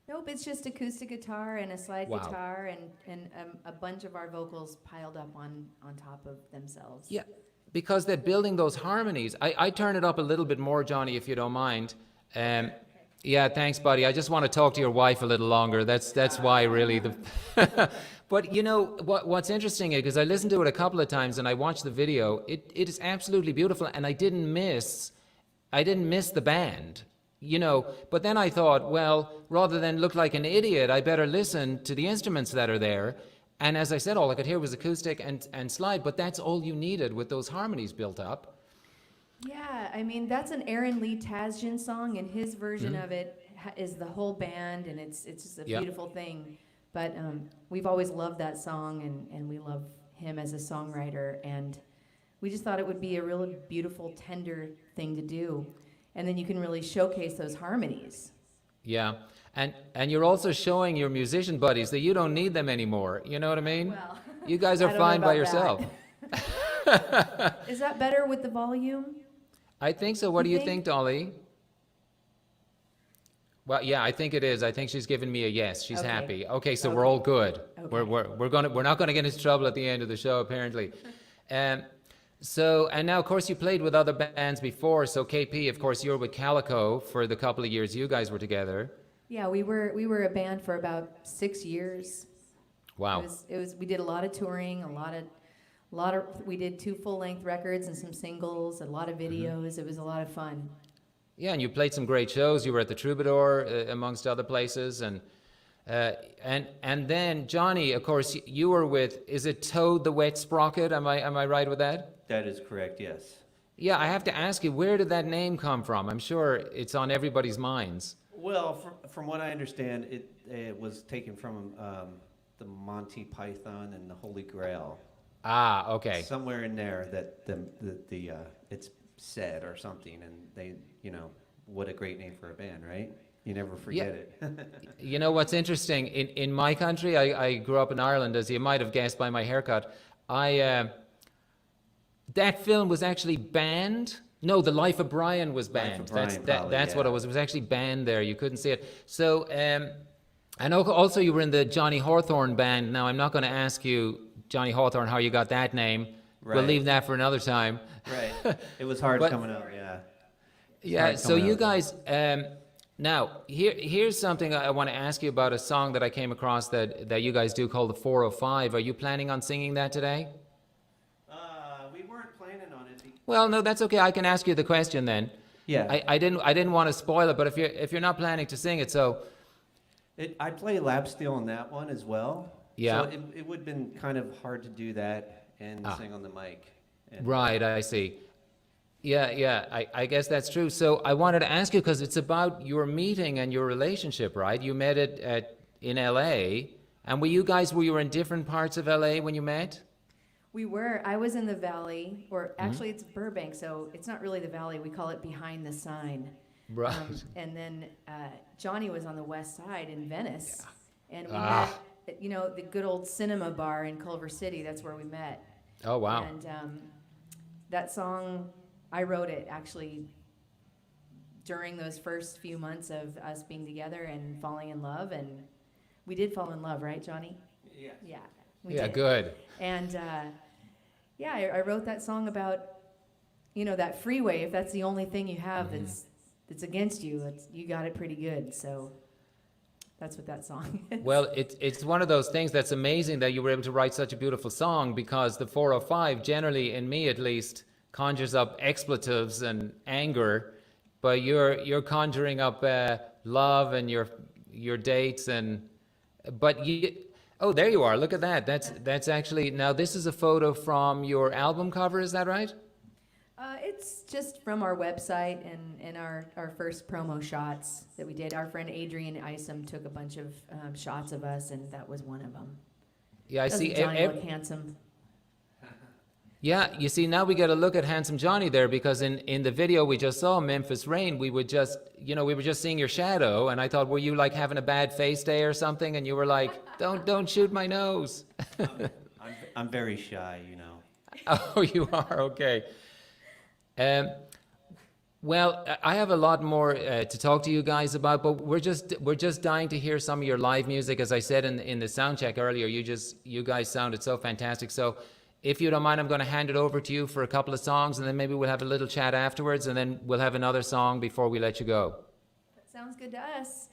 Nope, it's just acoustic guitar and a slide Wow. guitar and a bunch of our vocals piled up on top of themselves. Yeah, because they're building those harmonies. I turn it up a little bit more, Johnny, if you don't mind. Yeah, thanks, buddy. I just want to talk to your wife a little longer. That's why, really. But you know what's interesting is because I listened to it a couple of times and I watched the video. It is absolutely beautiful, and I didn't miss the band. You know, but then I thought, well, rather than look like an idiot, I better listen to the instruments that are there. And as I said, all I could hear was acoustic and slide, but that's all you needed with those harmonies built up. Yeah, I mean, that's an Aaron Lee Tasjan song, and his version of it is the whole band, and it's just a Yeah. beautiful thing. But we've always loved that song, and we love him as a songwriter, and we just thought it would be a really beautiful, tender thing to do. And then you can really showcase those harmonies. Yeah, and you're also showing your musician buddies that you don't need them anymore. You know what I mean? Well, You guys I are don't know fine by about yourself. Is that better with the volume? I think so. What do You you think? think, Dolly? Well, yeah, I think it is. I think she's given me a yes. She's Okay. happy. Okay, so we're all good. Okay. We're not gonna get into trouble at the end of the show, apparently. And now, of course, you played with other bands before. So KP, of course, you were with Calico for the couple of years you guys were together. Yeah, we were a band for about 6 years. Wow. It was we did a lot of touring, a lot of we did 2 full-length records and some singles, a lot of videos. It was a lot of fun. Yeah, and you played some great shows. You were at the Troubadour, amongst other places, and then Johnny, of course, you were with. Is it Toad the Wet Sprocket? Am I right with that? That is correct, yes. Yeah, I have to ask you, where did that name come from? I'm sure it's on everybody's minds. Well, from what I understand, it was taken from the Monty Python and the Holy Grail. Ah, okay. Somewhere in there that the it's said or something, and they, what a great name for a band, right? You never forget it. You know what's interesting? In my country, I grew up in Ireland, as you might have guessed by my haircut. That film was actually banned. No, The Life of Brian was banned. That's what it was. It was actually banned there. You couldn't see it. So, and also you were in the Johnny Hawthorne band. Now, I'm not going to ask you, Johnny Hawthorne, how you got that name. We'll Right. leave that for another time. Right. It was hard But- coming up, yeah. Yeah, hard so coming you out. guys, now, here's something I want to ask you about, a song that I came across that you guys do called the 405. Are you planning on singing that today? We weren't planning on it. Well, no, that's okay. I can ask you the question then. Yeah. I didn't want to spoil it, but if you're not planning to sing it, so I play lap steel on that one as well. Yeah. So it would have been kind of hard to do that and sing on the mic. And, right, I see. Yeah, I guess that's true. So I wanted to ask you, because it's about your meeting and your relationship, right? You met in LA, and were you in different parts of LA when you met? I was in the valley, or actually it's Burbank, so it's not really the valley. We call it behind the sign. Right. And then Johnny was on the west side in Venice. Yeah. And we met at, the good old cinema bar in Culver City. That's where we met. Oh, wow. And that song, I wrote it actually during those first few months of us being together and falling in love. And we did fall in love, right, Johnny? Yeah. Yeah. We did. Good. And I wrote that song about, that freeway. If that's the only thing you have that's against you, you got it pretty good. So that's what that song is. Well, it's one of those things that's amazing that you were able to write such a beautiful song, because the 405 generally, in me at least, conjures up expletives and anger, but you're conjuring up love and your dates but you. Oh, there you are. Look at that. That's actually, now this is a photo from your album cover, is that right? It's just from our website and our first promo shots that we did. Our friend Adrian Isom took a bunch of shots of us, and that was one of them. Yeah, I see. Doesn't Johnny look handsome? Yeah, you see, now we get a look at handsome Johnny there, because in the video we just saw, Memphis Rain, we were just seeing your shadow, and I thought, were you like having a bad face day or something? And you were like, don't shoot my nose. I'm very shy, Oh, you are? Okay. Well, I have a lot more to talk to you guys about, but we're just dying to hear some of your live music. As I said in the sound check earlier, you guys sounded so fantastic. So if you don't mind, I'm going to hand it over to you for a couple of songs, and then maybe we'll have a little chat afterwards, and then we'll have another song before we let you go. That sounds good to us.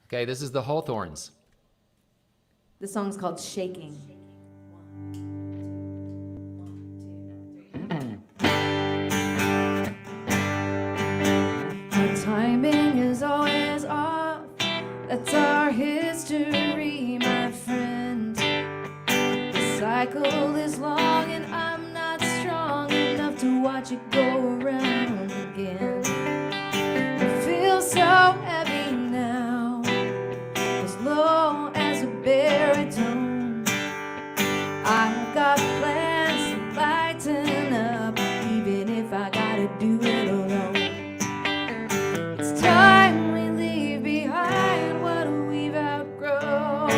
Okay, this is the HawtThorns. The song's called Shaking. Our timing is always off. That's our history, my friend. The cycle is long, and I'm not strong enough to watch it go around again. It feels so heavy now, as low as a baritone. I've got plans to lighten up, even if I gotta do it alone. It's time we leave behind what we've outgrown.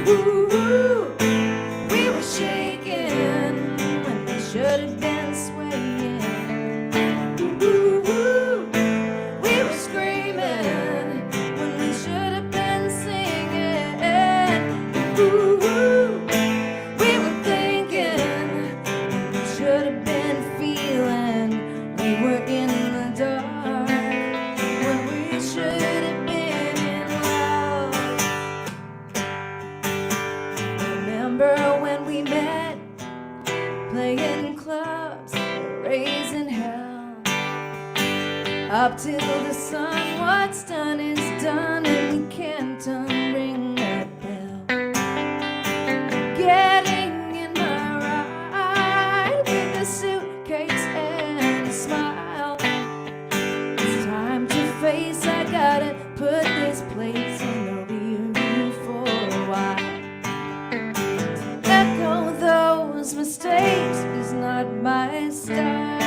Ooh, we were shaking when we should have been swaying. Ooh, we were screaming when we should have been singing. Ooh, we were thinking when we should have been feeling. We were in the dark when we should have been in love. Remember when we met, playing clubs, raising hell. Up till the sun, what's done is done, and we can't unring that bell. Getting in my ride with a suitcase and a smile. It's time to face, I gotta put this place in the rear view for a while. To echo those mistakes is not my style.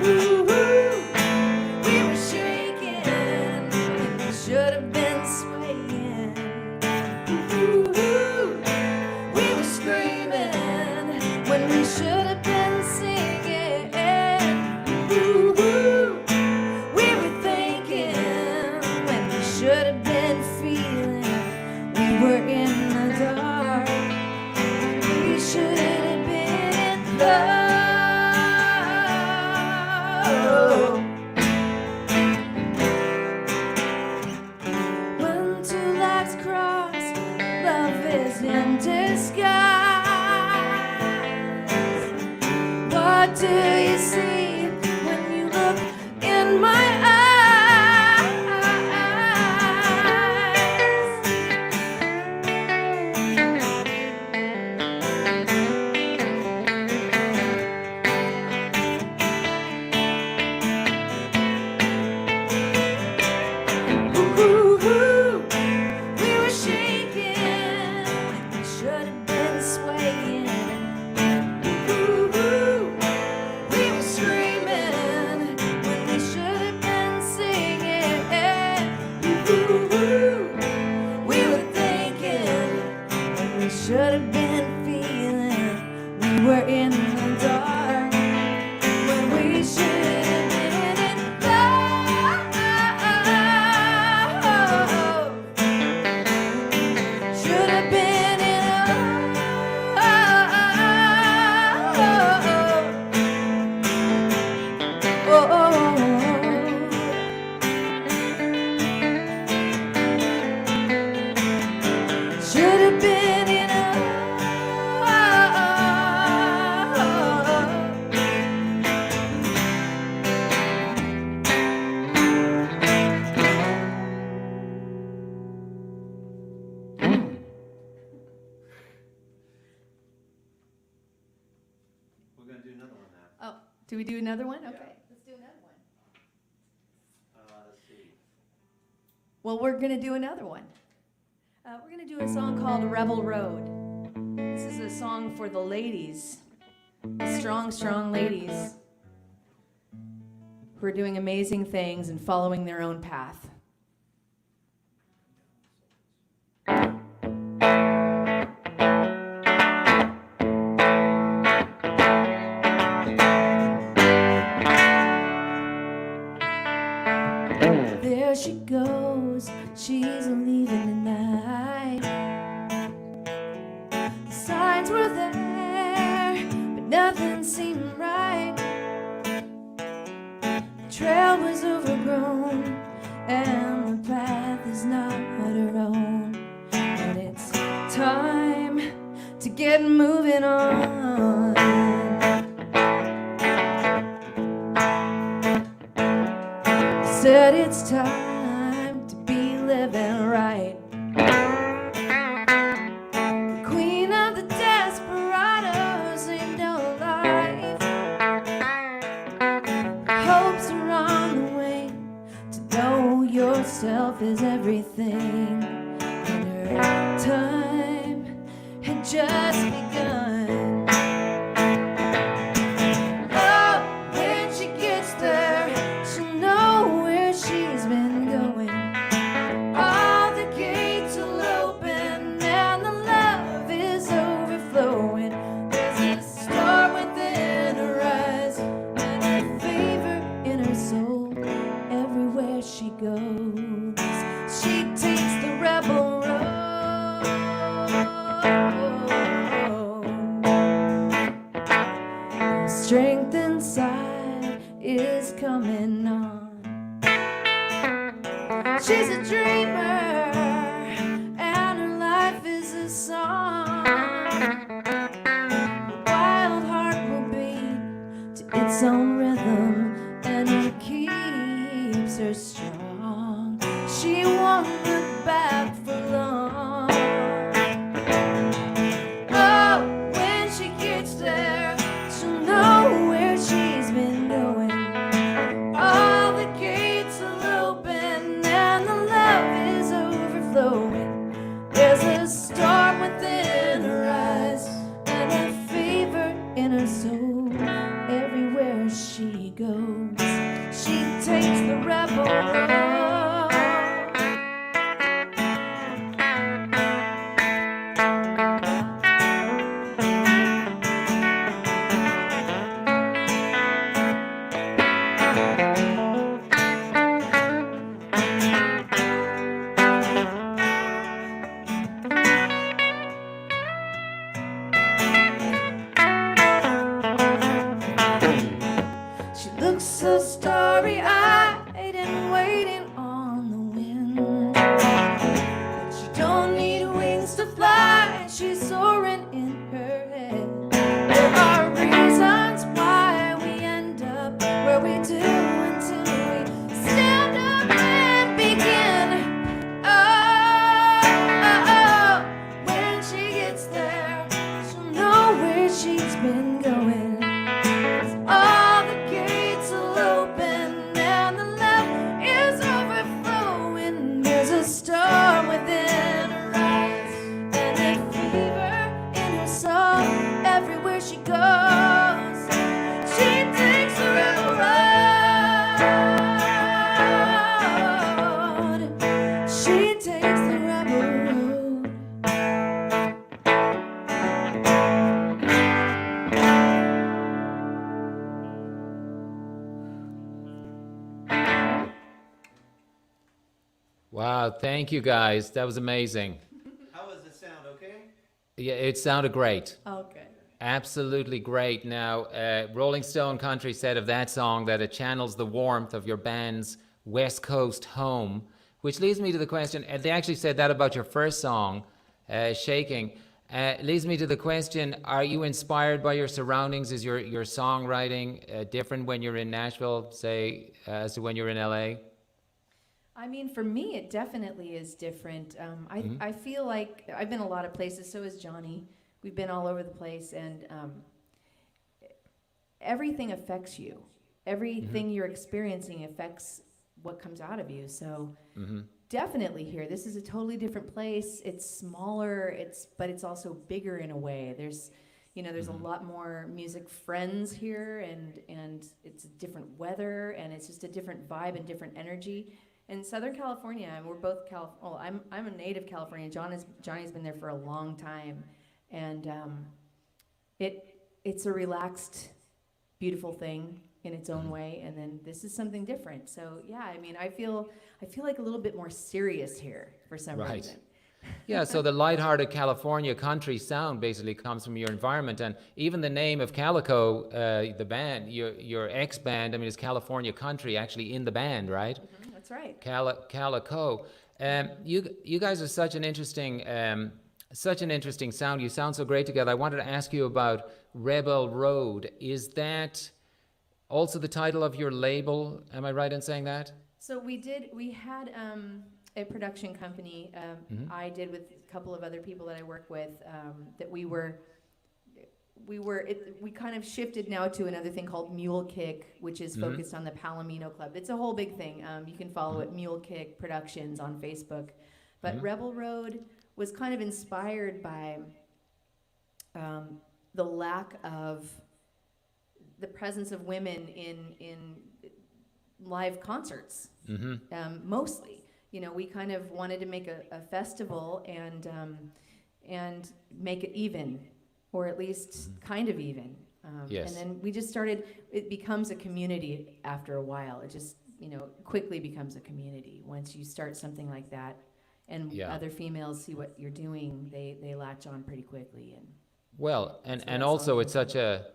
Ooh, we were shaking and we should have been swaying. Ooh, we were screaming when we should have been singing. Ooh, we were thinking when we should have been feeling. We were in the dark. We should have been in love. When two lights cross, love is in disguise. What do you see when you look in my eyes? should have been enough. We're gonna do another one now. Oh, do we do another one? Okay, let's do another one. Let's see. Well, we're going to do another one. We're going to do a song called Rebel Road. This is a song for the ladies, the strong, strong ladies who are doing amazing things and following their own path. There she goes, she's leaving tonight. The signs were there, but nothing seemed right. The trail was overgrown, and the path is not her own. And it's time to get moving on. Said it's time to be living right. Queen of the desperados ain't no life. Hopes are on the way to know yourself is everything. And her time had just begun. Oh, when she gets there, she'll know where she's been going. All the gates will open and the love is overflowing. There's a star within her eyes and a fever in her soul. Everywhere she goes, she takes the rebel road. The strength inside is coming on. She's a dreamer, and her life is a song. Her wild heart will beat to its own rhythm, and it keeps her strong. She won't look back for long. Oh, when she gets there, she'll know where she's been going. All the gates will open and the love is overflowing. There's a storm within her eyes and a fever in her soul. Everywhere she goes, she takes the rebel road. She looks so starry-eyed and waiting on the wind. But she don't need wings to fly, she's soaring in her head. There are reasons why we end up where we do until we stand up and begin. Oh, when she gets there, she'll know where she's been going. All the gates will open and the love is overflowing. There's a storm within her eyes and a fever in her soul. Everywhere she goes, she takes the rebel road. She takes the rebel road. Wow, thank you guys. That was amazing. How does it sound? Okay. Yeah, it sounded great. Okay. Absolutely great. Now, Rolling Stone Country said of that song that it channels the warmth of your band's West Coast home, which leads me to the question, and they actually said that about your first song, Shaking. Leads me to the question, are you inspired by your surroundings? Is your songwriting different when you're in Nashville, say, as to when you're in LA? I mean, for me, it definitely is different. I feel like I've been a lot of places, so has Johnny. We've been all over the place, and everything affects you. Everything you're experiencing affects what comes out of you. So definitely here, this is a totally different place. It's smaller, but it's also bigger in a way. There's a lot more music friends here, and it's a different weather, and it's just a different vibe and different energy. In Southern California, and we're both I'm a native Californian. Johnny's been there for a long time, and it's a relaxed, beautiful thing in its own way. And then this is something different. So yeah, I mean, I feel like a little bit more serious here for some reason. Yeah, so the lighthearted California country sound basically comes from your environment, and even the name of Calico, the band, your ex-band, I mean, it's California Country actually in the band, right? That's right. Calico. You guys are such an interesting sound. You sound so great together. I wanted to ask you about Rebel Road. Is that also the title of your label? Am I right in saying that? So we had a production company I did with a couple of other people that I work with, that we kind of shifted now to another thing called Mule Kick, which is focused on the Palomino Club. It's a whole big thing. You can follow it, Mule Kick Productions on Facebook. But Rebel Road was kind of inspired by the lack of the presence of women in live concerts, mostly. We kind of wanted to make a festival and make it even, or at least kind of even. Yes. And then we just started, it becomes a community after a while. It just, quickly becomes a community. Once you start something like that and other females see what you're doing, they latch on pretty quickly. And also it's such a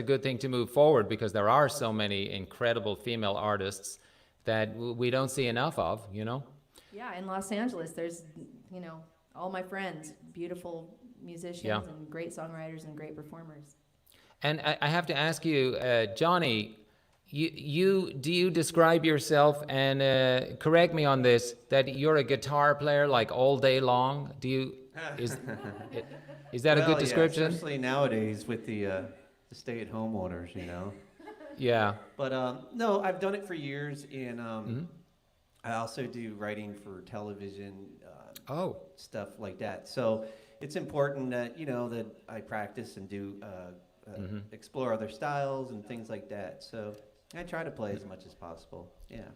good thing to move forward, because there are so many incredible female artists that we don't see enough of, Yeah, in Los Angeles, there's, all my friends, beautiful musicians and great songwriters and great performers. And I have to ask you, Johnny, do you describe yourself, and correct me on this, that you're a guitar player like all day long? Is that a good description? Yeah, especially nowadays with the stay-at-home orders, Yeah. But no, I've done it for years, and I also do writing for television, stuff like that. So it's important that that I practice and do explore other styles and things like that. So I try to play as much as possible. Yeah.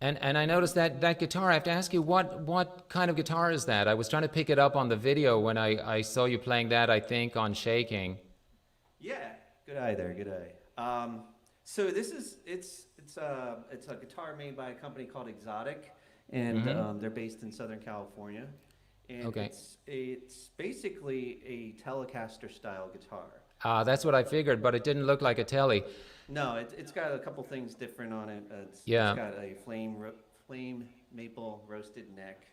And I noticed that guitar. I have to ask you, what kind of guitar is that? I was trying to pick it up on the video when I saw you playing that, I think, on Shaking. Yeah. Good eye there. Good eye. So this is it's a guitar made by a company called Exotic, and they're based in Southern California. And it's basically a Telecaster style guitar. That's what I figured, but it didn't look like a Tele. No, it's got a couple things different on it. It's got a flame maple roasted neck,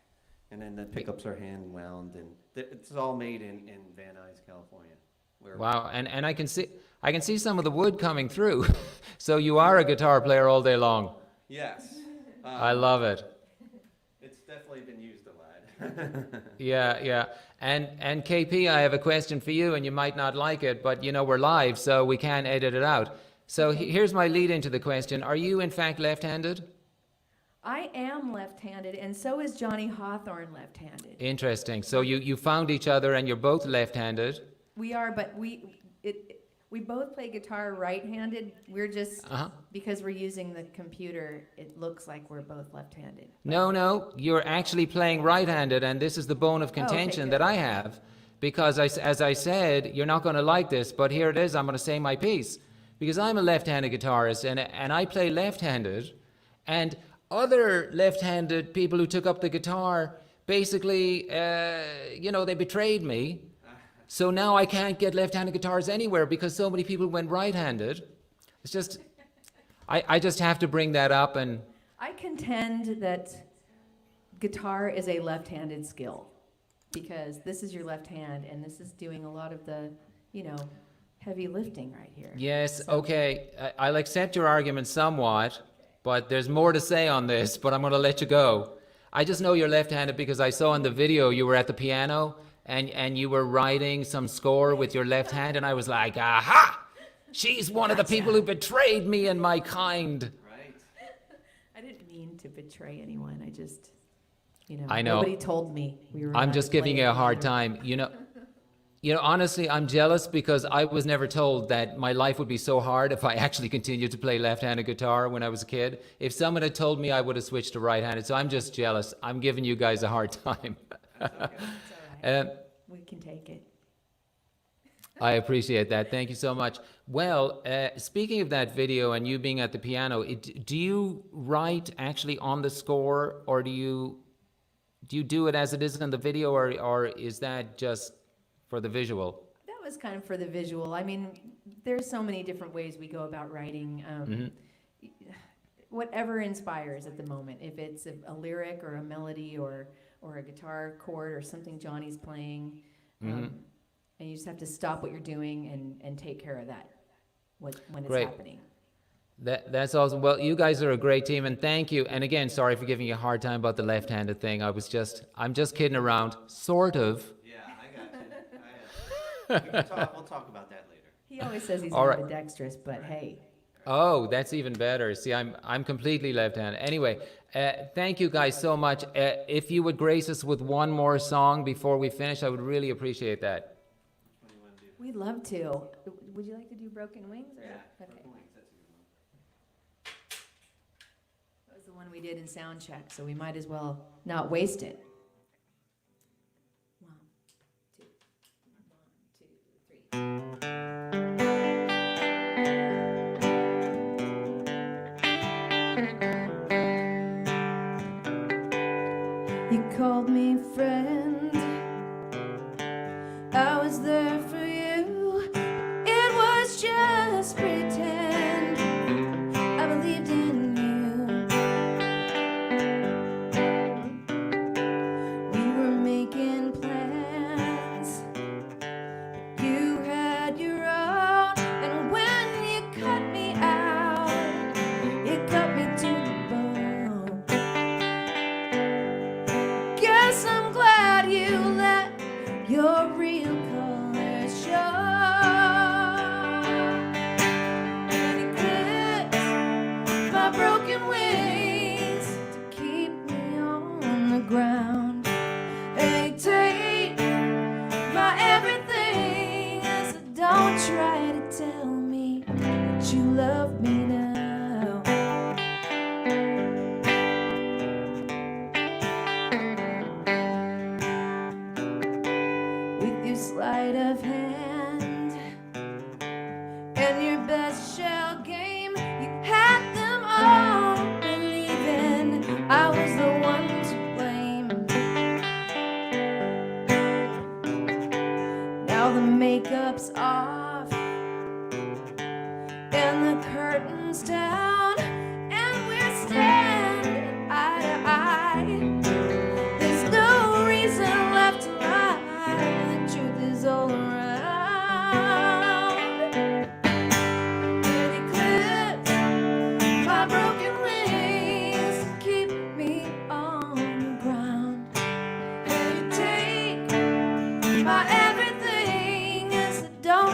and then the pickups are hand wound, and it's all made in Van Nuys, California. Wow, and I can see some of the wood coming through. So you are a guitar player all day long. Yes. I love it. It's definitely been used a lot. Yeah. And KP, I have a question for you, and you might not like it, but we're live, so we can't edit it out. So here's my lead into the question. Are you in fact left-handed? I am left-handed, and so is Johnny HawtHorn left-handed. Interesting. So you found each other, and you're both left-handed. We are, but we both play guitar right-handed. We're just, because we're using the computer, it looks like we're both left-handed. No, you're actually playing right-handed, and this is the bone of contention that I have, because as I said, you're not going to like this, but here it is. I'm going to say my piece, because I'm a left-handed guitarist, and I play left-handed, and other left-handed people who took up the guitar basically, they betrayed me. So now I can't get left-handed guitars anywhere because so many people went right-handed. It's just, I just have to bring that up. And I contend that guitar is a left-handed skill. because this is your left hand, and this is doing a lot of the, you know, heavy lifting right here. Yes, okay. I'll accept your argument somewhat, but there's more to say on this, but I'm going to let you go. I just know you're left-handed because I saw in the video you were at the piano and you were writing some score with your left hand, and I was like, aha! She's one of the people who betrayed me and my kind. Right. I didn't mean to betray anyone. I just, you know, I know. nobody told me we were. I'm allowed just to giving play you a it hard either. time. You know, honestly, I'm jealous because I was never told that my life would be so hard if I actually continued to play left-handed guitar when I was a kid. If someone had told me, I would have switched to right-handed. So I'm just jealous. I'm giving you guys a hard time. It's all right. We can take it. I appreciate that. Thank you so much. Well, speaking of that video and you being at the piano, do you write actually on the score, or do you do it as it is in the video, or is that just for the visual? That was kind of for the visual. I mean, there's so many different ways we go about writing. Whatever inspires at the moment. If it's a lyric or a melody or a guitar chord or something Johnny's playing, and you just have to stop what you're doing and take care of that when it's Great. happening. That's awesome. Well, you guys are a great team, and thank you. And again, sorry for giving you a hard time about the left-handed thing. I'm just kidding around, sort of. Yeah, I got you. We'll talk about that later. He always says he's All right. ambidextrous, but hey. Oh, that's even better. See, I'm completely left-handed. Anyway, thank you guys so much. If you would grace us with one more song before we finish, I would really appreciate that. We'd love to. Would you like to do Broken Wings? Or? Yeah, Okay. Broken Wings, that's a good one. That was the one we did in sound check, so we might as well not waste it. 1, 2, 1, 2, 3. You called me friend. I was there for you. It was just pretend. I believed in you. We were making plans. You had your own. And when you cut me out, it cut me to the bone. Guess I'm glad you let your real colors show. And it clips my broken wings to keep me on the ground. And you take my everything, so don't try to tell me that you love me now. With your sleight of hand and your best shell game, you had them all believing I was the one to blame. Now the makeup's off and the curtain's down, and we're standing eye to eye. There's no reason left to lie. The truth is all around. And it clips my broken wings to keep me on the ground. And you take my everything, so don't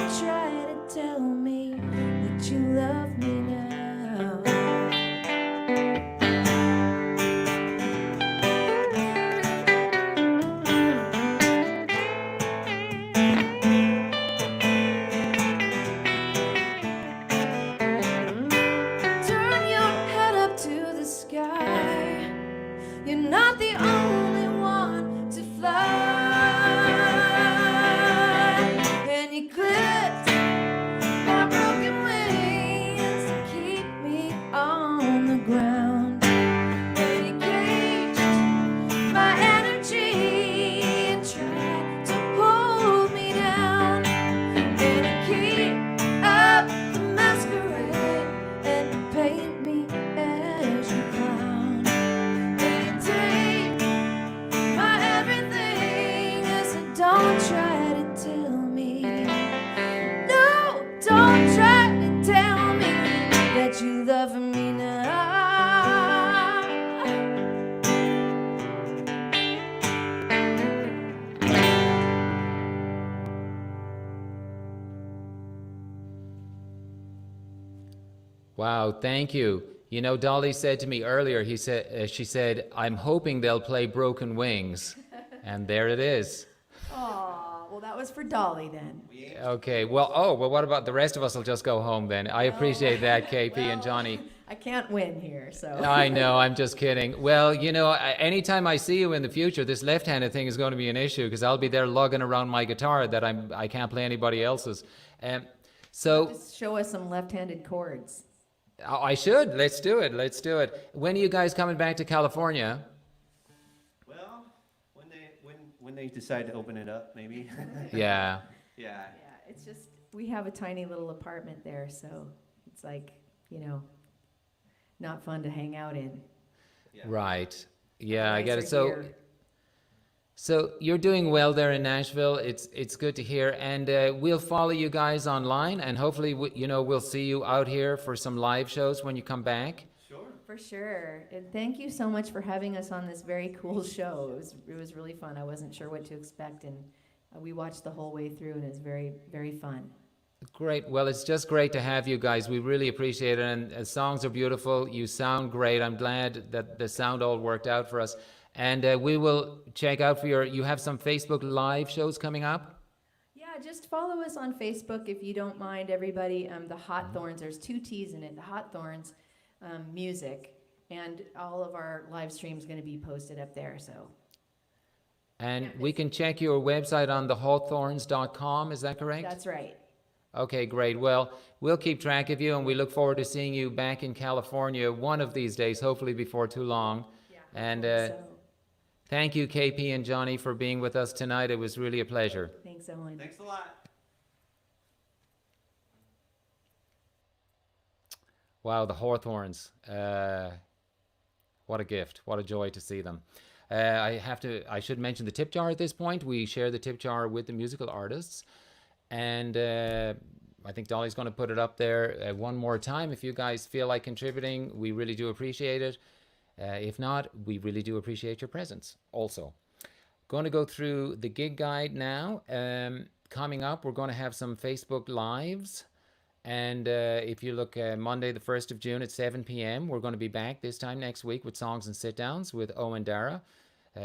Wow, thank you. You know, Dolly said to me earlier, she said, I'm hoping they'll play Broken Wings. And there it is. Oh, well, that was for Dolly then. Okay, well, what about the rest of us will just go home then. I appreciate that, KP and Johnny. I can't win here, so. I know, I'm just kidding. Well, you know, anytime I see you in the future, this left-handed thing is going to be an issue because I'll be there lugging around my guitar that I can't play anybody else's. So Just show us some left-handed chords. I should. Let's do it. When are you guys coming back to California? Well, when they decide to open it up, maybe. Yeah. Yeah. It's just, we have a tiny little apartment there, so it's like, you know, not fun to hang out in. Yeah. Right. Yeah, I Nights get are it. So here. So you're doing well there in Nashville. It's good to hear, and we'll follow you guys online, and hopefully, we'll see you out here for some live shows when you come back. Sure. For sure. And thank you so much for having us on this very cool show. It was really fun. I wasn't sure what to expect, and we watched the whole way through, and it was very, very fun. Great. Well, it's just great to have you guys. We really appreciate it, and the songs are beautiful. You sound great. I'm glad that the sound all worked out for us. And we will check out for you have some Facebook Live shows coming up? Yeah, just follow us on Facebook if you don't mind, everybody. The HawtThorns, there's 2 T's in it, the HawtThorns music. And all of our live streams going to be posted up there, so. And we can check your website on the HawtThorns.com, is that correct? That's right. Okay, great. Well, we'll keep track of you, and we look forward to seeing you back in California one of these days, hopefully before too long. Yeah, and so. Thank you, KP and Johnny, for being with us tonight. It was really a pleasure. Thanks, Owen. Thanks a lot. Wow, the HawtThorns. What a gift. What a joy to see them. I should mention the tip jar at this point. We share the tip jar with the musical artists. And I think Dolly's going to put it up there one more time. If you guys feel like contributing, we really do appreciate it. If not, we really do appreciate your presence also. Going to go through the gig guide now. Coming up, we're going to have some Facebook Lives. And if you look Monday, the 1st of June at 7 p.m., we're going to be back this time next week with Songs and Sit-Downs with Owen Dara,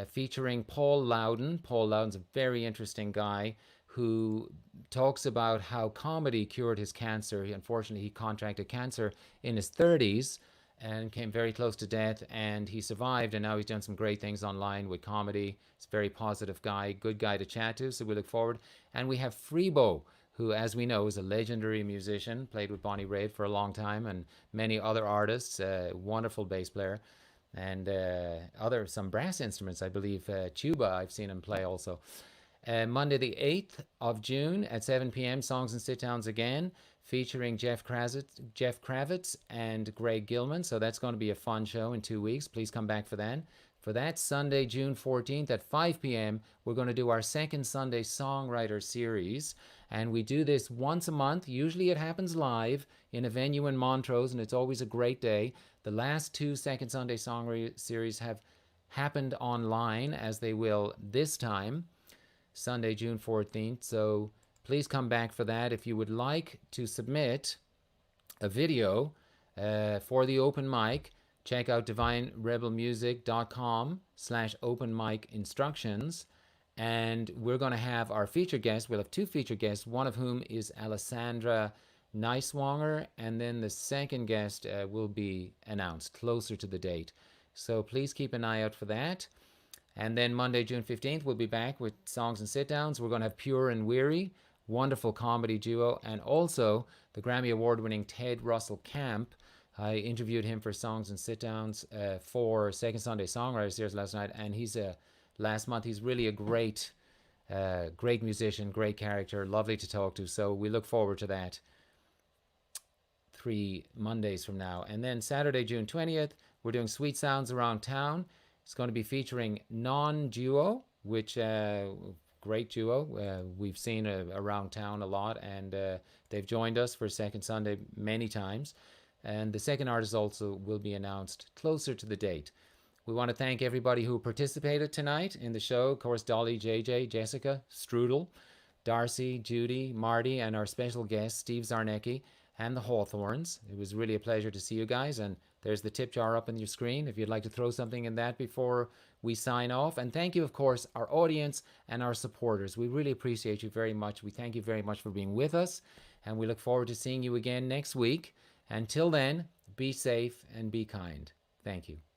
featuring Paul Loudon. Paul Loudon's a very interesting guy who talks about how comedy cured his cancer. Unfortunately, he contracted cancer in his 30s and came very close to death, and he survived, and now he's done some great things online with comedy. He's a very positive guy, good guy to chat to, so we look forward. And we have Freebo, who, as we know, is a legendary musician, played with Bonnie Raitt for a long time, and many other artists, wonderful bass player, and some brass instruments, I believe, tuba, I've seen him play also. Monday the 8th of June at 7 p.m., Songs and Sit-Downs again, featuring Jeff Kravitz and Greg Gilman. So that's going to be a fun show in 2 weeks. Please come back for that. For that, Sunday, June 14th at 5 p.m., we're going to do our second Sunday Songwriter Series. And we do this once a month. Usually it happens live in a venue in Montrose, and it's always a great day. The last 2 Second Sunday Songwriter Series have happened online, as they will this time, Sunday, June 14th. So please come back for that. If you would like to submit a video for the open mic, check out divinerebelmusic.com/open mic instructions. And we're going to have our featured guest. We'll have 2 featured guests, one of whom is Alessandra Neiswanger, and then the second guest will be announced closer to the date. So please keep an eye out for that. And then Monday, June 15th, we'll be back with Songs and Sit-Downs. We're going to have Pure and Weary, wonderful comedy duo, and also the Grammy Award-winning Ted Russell Camp. I interviewed him for Songs and Sit-Downs for Second Sunday Songwriter Series last night, and last month. He's really a great musician, great character, lovely to talk to. So we look forward to that 3 Mondays from now. And then Saturday, June 20th, we're doing Sweet Sounds Around Town. It's going to be featuring Non-Duo, which great duo. We've seen around town a lot, and they've joined us for Second Sunday many times. And the second artist also will be announced closer to the date. We want to thank everybody who participated tonight in the show. Of course, Dolly, JJ, Jessica, Strudel, Darcy, Judy, Marty, and our special guest, Steve Czarnecki. and the HawtHorns. It was really a pleasure to see you guys. And there's the tip jar up on your screen if you'd like to throw something in that before we sign off. And thank you, of course, our audience and our supporters. We really appreciate you very much. We thank you very much for being with us. And we look forward to seeing you again next week. Until then, be safe and be kind. Thank you.